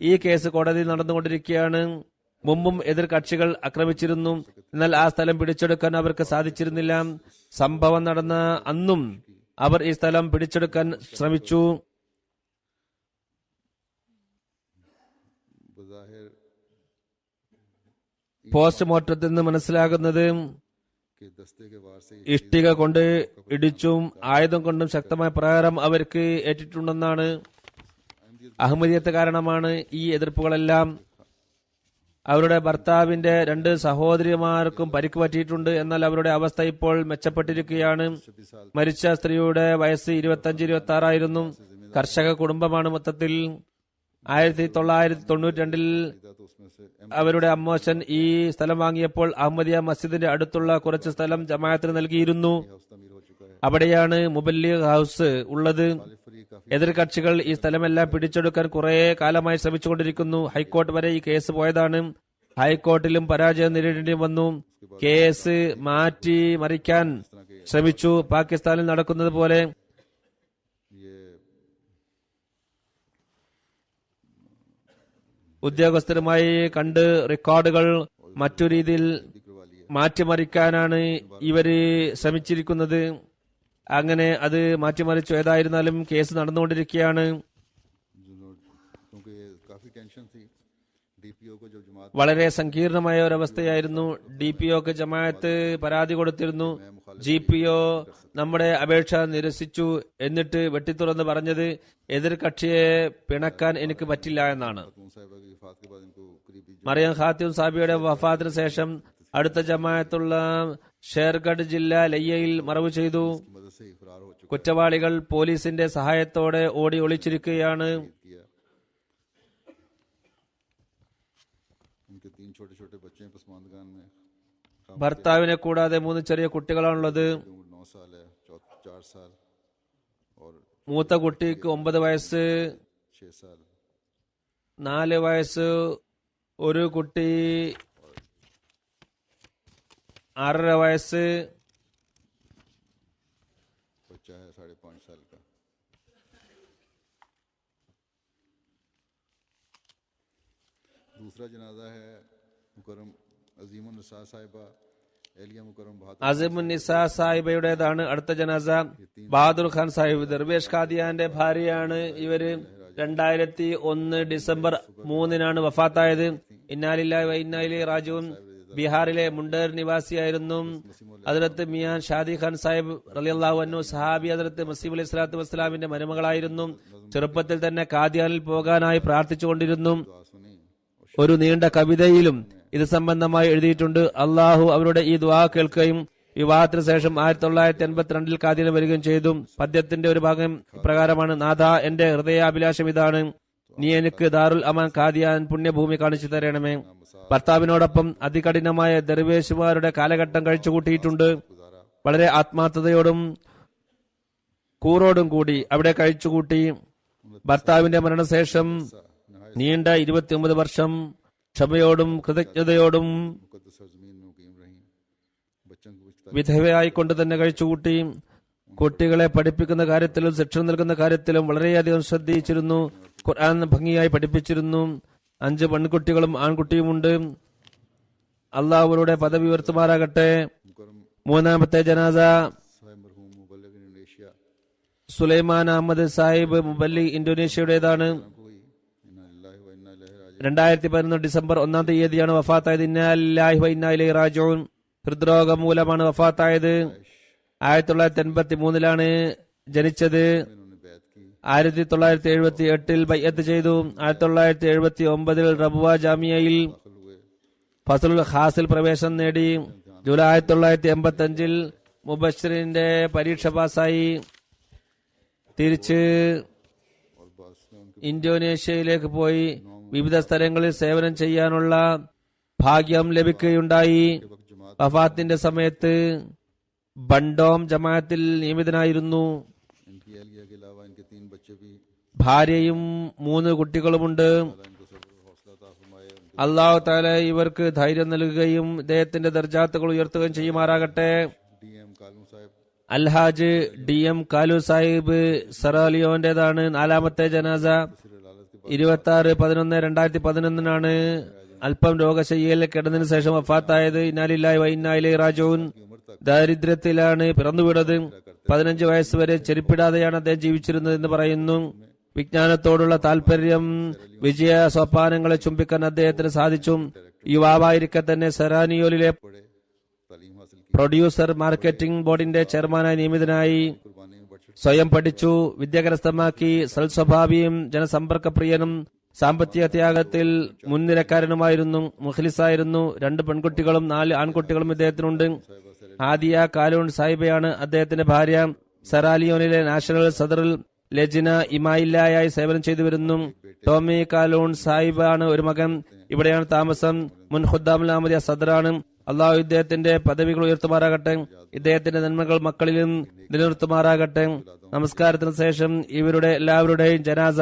[SPEAKER 2] ഈ കേസ് കോടതിയിൽ നടന്നുകൊണ്ടിരിക്കുകയാണ്. മുമ്പും എതിർ കക്ഷികൾ ആക്രമിച്ചിരുന്നു. എന്നാൽ ആ സ്ഥലം പിടിച്ചെടുക്കാൻ അവർക്ക് സാധിച്ചിരുന്നില്ല. സംഭവം നടന്ന അന്നും അവർ ഈ സ്ഥലം പിടിച്ചെടുക്കാൻ ശ്രമിച്ചു.
[SPEAKER 1] बज़ाहिर
[SPEAKER 2] പോസ്റ്റ്മോർട്ടത്തിൽ നിന്ന് മനസ്സിലാകുന്നത്
[SPEAKER 1] के दस्ते के वार से
[SPEAKER 2] ഇഷ്ടിക കൊണ്ട് ഇടിച്ചും ആയുധം കൊണ്ടും ശക്തമായ പ്രഹാരം അവർക്ക് ഏറ്റിട്ടുണ്ടെന്നാണ്. അഹമ്മദിയത്ത് കാരണമാണ് ഈ എതിർപ്പുകളെല്ലാം. അവരുടെ ഭർത്താവിന്റെ 2 സഹോദരിമാർക്കും പരിക്ക് പറ്റിയിട്ടുണ്ട്. എന്നാൽ അവരുടെ അവസ്ഥ ഇപ്പോൾ മെച്ചപ്പെട്ടിരിക്കുകയാണ്. മരിച്ച സ്ത്രീയുടെ വയസ്സ് 25-26 ആയിരുന്നു. കർഷക കുടുംബമാണ് മൊത്തത്തിൽ. 1992
[SPEAKER 1] तो उसमें से
[SPEAKER 2] അവരുടെ അമ്മോശൻ ഈ സ്ഥലം വാങ്ങിയപ്പോൾ അഹമ്മദിയ മസ്ജിദിന്റെ അടുത്തുള്ള കുറച്ച് സ്ഥലം ജമാഅത്തിന് നൽകിയിരുന്നു.
[SPEAKER 1] मुस्तमीर हो चुका है।
[SPEAKER 2] അവിടെയാണ് മുബല്ലിഗ് ഹൗസ് ഉള്ളത്.
[SPEAKER 1] फरी काफी
[SPEAKER 2] എതിർ കക്ഷികൾ ഈ സ്ഥലമെല്ലാം പിടിച്ചെടുക്കാൻ കുറെ കാലമായി ശ്രമിച്ചുകൊണ്ടിരിക്കുന്നു. ഹൈക്കോർട്ട് വരെ ഈ കേസ് പോയതാണ്. ഹൈക്കോർട്ടിലും പരാജയം നേരിടേണ്ടി വന്നു. കേസ് മാറ്റി മറിക്കാൻ ശ്രമിച്ചു. പാകിസ്ഥാനിൽ നടക്കുന്നത് പോലെ
[SPEAKER 1] ये
[SPEAKER 2] ഉദ്യോഗസ്ഥരുമായി കണ്ട് റെക്കോർഡുകൾ മറ്റു രീതിയിൽ
[SPEAKER 1] करवा लिया
[SPEAKER 2] മാറ്റിമറിക്കാനാണ് ഇവര് ശ്രമിച്ചിരിക്കുന്നത്. അങ്ങനെ അത് മാറ്റിമറിച്ചു. ഏതായിരുന്നാലും കേസ് നടന്നുകൊണ്ടിരിക്കുകയാണ്.
[SPEAKER 1] क्योंकि ये काफी टेंशन थी DPO को जब जमात
[SPEAKER 2] വളരെ സങ്കീർണമായ ഒരവസ്ഥയായിരുന്നു. DPOക്ക് ജമാഅത്ത് പരാതി കൊടുത്തിരുന്നു. GPO നമ്മുടെ അപേക്ഷ നിരസിച്ചു. എന്നിട്ട് വെട്ടിത്തുറന്ന് പറഞ്ഞത് എതിർ കക്ഷിയെ പിണക്കാൻ എനിക്ക് പറ്റില്ല എന്നാണ്.
[SPEAKER 1] खातून साहिबा की वफात के बाद इनको करीबी
[SPEAKER 2] മറിയം ഖാത്തിം സാബിയുടെ വഫാത്തിന് ശേഷം അടുത്ത ജമാഅത്തുള്ള ഷേർഗഡ് ജില്ല ലയ്യയിൽ മറവ് ചെയ്തു.
[SPEAKER 1] की मदद से ही फरार हो चुका
[SPEAKER 2] കുറ്റവാളികൾ പോലീസിന്റെ സഹായത്തോടെ ഓടി ഒളിച്ചിരിക്കുകയാണ്.
[SPEAKER 1] किया। उनके 3 छोटे छोटे बच्चे हैं पसमानदगान में।
[SPEAKER 2] ഭർത്താവിനെ കൂടാതെ 3 ചെറിയ കുട്ടികളാണുള്ളത്.
[SPEAKER 1] उम्र 9 साल है, 4 साल और
[SPEAKER 2] മൂത്ത കുട്ടിക്ക് 9 വയസ്സ്,
[SPEAKER 1] 6 साल।
[SPEAKER 2] 4 വയസ്സ്, ഒരു കുട്ടി 6.5 വയസ്സ്,
[SPEAKER 1] बच्चा है 5.5 साल का। दूसरा जनाजा है मुकरम अजीमुन निसा साहिबा एलिया मुकरम बहादुर
[SPEAKER 2] അസിമുൻ നിസ സാഹിബയുടേതാണ് അടുത്ത ജനാസ. ബഹാദുർ ഖാൻ സാഹിബ് ദർവേഷ് ഖാദിയാന്റെ ഭാര്യയാണ് ഇവര്. 2001 ഡിസംബർ 3 വഫാത്തായത്. ഇന്നാലില്ലാഹി വ ഇന്നാ ഇലൈഹി റാജിഊൻ. ബീഹാറിലെ മുണ്ടേർ നിവാസിയായിരുന്നു. ഹദ്റത്ത് മിയാൻ ഷാദി ഖാൻ സാഹിബ് റളിയല്ലാഹു അൻഹു സഹാബി ഹദ്റത്ത് മസീഹ് അലൈഹി സ്വലാത്തു വസ്സലാമിന്റെ മരുമകളായിരുന്നു. ചെറുപ്പത്തിൽ തന്നെ ഖാദിയാനിൽ പോകാനായി പ്രാർത്ഥിച്ചുകൊണ്ടിരുന്നു. ഒരു നീണ്ട കവിതയിലും ഇത് സംബന്ധമായി എഴുതിയിട്ടുണ്ട്. അള്ളാഹു അവരുടെ ഈ ദുആ കേൾക്കുകയും വിവാഹത്തിന് ശേഷം 1982 ഖാദിയാനിൽ വരികയും ചെയ്തു. പദ്യത്തിന്റെ ഒരു ഭാഗം ഇപ്രകാരമാണ്: നാഥ, എന്റെ ഹൃദയാഭിലാഷം ഇതാണ്, നീ എനിക്ക് ദാറുൽ അമാൻ ഖാദിയാൻ പുണ്യഭൂമി കാണിച്ചു തരണമേ. ഭർത്താവിനോടൊപ്പം അതികഠിനമായ ദർവേശുമാരുടെ കാലഘട്ടം കഴിച്ചുകൂട്ടിയിട്ടുണ്ട്. വളരെ ആത്മാർത്ഥതയോടും കൂറോടും കൂടി അവിടെ കഴിച്ചുകൂട്ടി. ഭർത്താവിന്റെ മരണശേഷം നീണ്ട 29 വർഷം ക്ഷമയോടും കൃതജ്ഞതയോടും
[SPEAKER 1] मुकद्दस सरजमीन में मुकीम रही। बच्चों को कुछ
[SPEAKER 2] വിധവയായിക്കൊണ്ട് തന്നെ കഴിച്ചുകൂട്ടി. കുട്ടികളെ പഠിപ്പിക്കുന്ന കാര്യത്തിലും ശിക്ഷ നൽകുന്ന കാര്യത്തിലും വളരെയധികം ശ്രദ്ധിച്ചിരുന്നു. ഖുർആൻ ഭംഗിയായി പഠിപ്പിച്ചിരുന്നു. 5 പെൺകുട്ടികളും ആൺകുട്ടിയുമുണ്ട്. അള്ളാഹു അവരുടെ പദവി ഉയർത്തുമാറാകട്ടെ.
[SPEAKER 1] मुकरम
[SPEAKER 2] മൂന്നാമത്തെ ജനാസ
[SPEAKER 1] साहिब मरहूम मुबल्लिग इंडोनेशिया
[SPEAKER 2] സുലൈമാൻ അഹമ്മദ് സാഹിബ് മുബല്ലി ഇന്തോനേഷ്യയുടേതാണ്.
[SPEAKER 1] को हुई। इन्ना लिल्लाहि व इन्ना इलैहि राजिऊन।
[SPEAKER 2] 2011 ഡിസംബർ 1 വഫാത്തായത്. ഇന്നാ ലില്ലാഹി വ ഇന്നാ ഇലൈഹി റാജിഊൻ. ഹൃദ്രോഗം മൂലമാണ് വഫാത്തായത്. 1983 ജനിച്ചത്.
[SPEAKER 1] इन्होंने बैत की।
[SPEAKER 2] 1978 ബൈഅത്ത് ചെയ്തു. 1979 റബുവ ജാമിയയിൽ
[SPEAKER 1] दाखिल हुए।
[SPEAKER 2] ഫസലുൽ ഖാസിൽ പ്രവേശനം നേടി. ജൂലൈ 1985 മുബശ്ശിറിന്റെ പരീക്ഷ പാസായി. തിരിച്ച്
[SPEAKER 1] और बस में उनके
[SPEAKER 2] ഇന്തോനേഷ്യയിലേക്ക് പോയി വിവിധ സ്ഥലങ്ങളിൽ സേവനം ചെയ്യാനുള്ള ഭാഗ്യം ലഭിക്കുകയുണ്ടായി.
[SPEAKER 1] वक्त जमात
[SPEAKER 2] വഫാത്തിന്റെ സമയത്ത് ബണ്ടോം ജമാഅത്തിൽ നിയമിതനായിരുന്നു.
[SPEAKER 1] इनकी एहलिया के अलावा इनके 3 बच्चे भी
[SPEAKER 2] ഭാര്യയും 3 കുട്ടികളുമുണ്ട്.
[SPEAKER 1] अल्लाह इनको सब्र और हौसला अता फरमाए। उनके
[SPEAKER 2] അള്ളാഹു തആല ഇവർക്ക് ധൈര്യം നൽകുകയും ഇദ്ദേഹത്തിന്റെ ദർജാത്തുകൾ ഉയർത്തുകയും ചെയ്യുമാറാകട്ടെ.
[SPEAKER 1] DM कालू साहिब
[SPEAKER 2] അൽഹാജ് DM കാലു സാഹിബ് സറാലിയോന്റേതാണ്. 4മത്തെ ജനാസ
[SPEAKER 1] सिर लालत के
[SPEAKER 2] 26/11/2011 അല്പം രോഗശയ്യയിൽ കിടന്നതിന് ശേഷം വഫാത്തായത്. ഇന്നാലില്ലാഹി വ ഇന്നാ ഇലൈഹി റാജിഊൻ. ദാരിദ്ര്യത്തിലാണ് പിറന്നുവിടത്. 15 വയസ്സുവരെ ചെരുപ്പിടാതെയാണ് അദ്ദേഹം ജീവിച്ചിരുന്നത് എന്ന് പറയുന്നു. വിജ്ഞാനത്തോടുള്ള താല്പര്യം വിജയ സോപാനങ്ങളെ ചുംബിക്കാൻ അദ്ദേഹത്തിന് സാധിച്ചു. യുവാവായിരിക്കെ തന്നെ സെറാനിയോലിലെ
[SPEAKER 1] पढ़े, तालीम हासिल की,
[SPEAKER 2] പ്രൊഡ്യൂസർ മാർക്കറ്റിംഗ് ബോർഡിന്റെ ചെയർമാനായി നിയമിതനായി.
[SPEAKER 1] कुर्बानी में बढ़ चढ़
[SPEAKER 2] സ്വയം പഠിച്ചു, വിദ്യ കരസ്ഥമാക്കി. സൽസ്വഭാവിയും ജനസമ്പർക്കപ്രിയനും സാമ്പത്തിക ത്യാഗത്തിൽ മുൻനിരക്കാരനുമായിരുന്നു. മുഖ്ലിസായിരുന്നു. 2 പെൺകുട്ടികളും 4 ആൺകുട്ടികളും ഇദ്ദേഹത്തിനുണ്ട്. ഹാദിയ കാലൂൺ സാഹിബയാണ് അദ്ദേഹത്തിന്റെ ഭാര്യ. സെറാലിയോണിലെ നാഷണൽ സദറിൽ ലജ്ന ഇമായില്ലായായി സേവനം ചെയ്തു വരുന്നു. ടോമി കാലൂൺ സാഹിബാണ് ഒരു മകൻ. ഇവിടെയാണ് താമസം. മുൻ ഖുദ്ദാമുൽ അഹമ്മദിയ സദറാണ്. അള്ളാഹു ഇദ്ദേഹത്തിന്റെ പദവികൾ ഉയർത്തുമാറാകട്ടെ. ഇദ്ദേഹത്തിന്റെ നന്മകൾ മക്കളിലും നിലനിർത്തുമാറാകട്ടെ. നമസ്കാരത്തിന് ശേഷം ഇവരുടെ എല്ലാവരുടെയും ജനാസ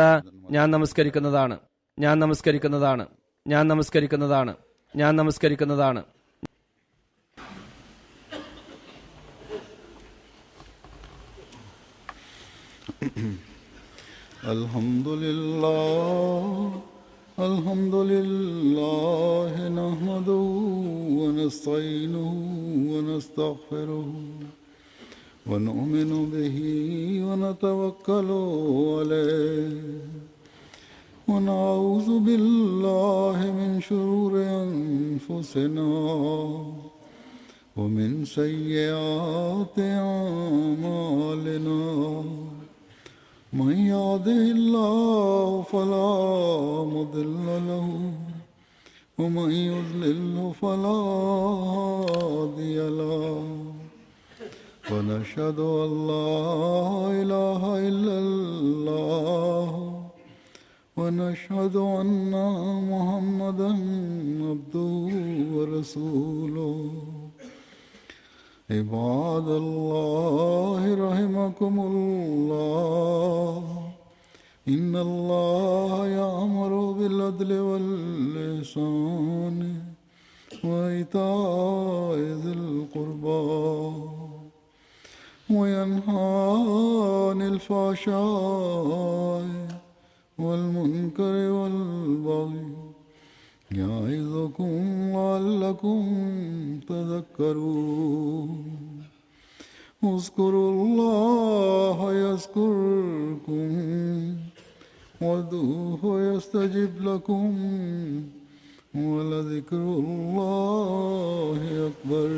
[SPEAKER 2] ഞാൻ നമസ്കരിക്കുന്നതാണ്. ഞാൻ നമസ്കരിക്കുന്നതാണ്. ഞാൻ നമസ്കരിക്കുന്നതാണ്. ഞാൻ നമസ്കരിക്കുന്നതാണ്.
[SPEAKER 1] الحمد لله نحمده ونستعينه ونستغفره ونؤمن به ونتوكل عليه ونعوذ بالله من شرور أنفسنا ومن سيئات أعمالنا من يهده الله فلا مضل له ومن يضلل فلا هادي له ونشهد أن لا إله إلا الله ونشهد أن محمدا عبده ورسوله عباد الله رحمكم الله إن الله يأمر بالعدل والإحسان وإيتاء ذي القربى وينهى عن الفحشاء والمنكر والبغي يعظكم لعلكم تذكرون اذكروا الله يذكركم وادعوه يستجب لكم ولذكر الله أكبر.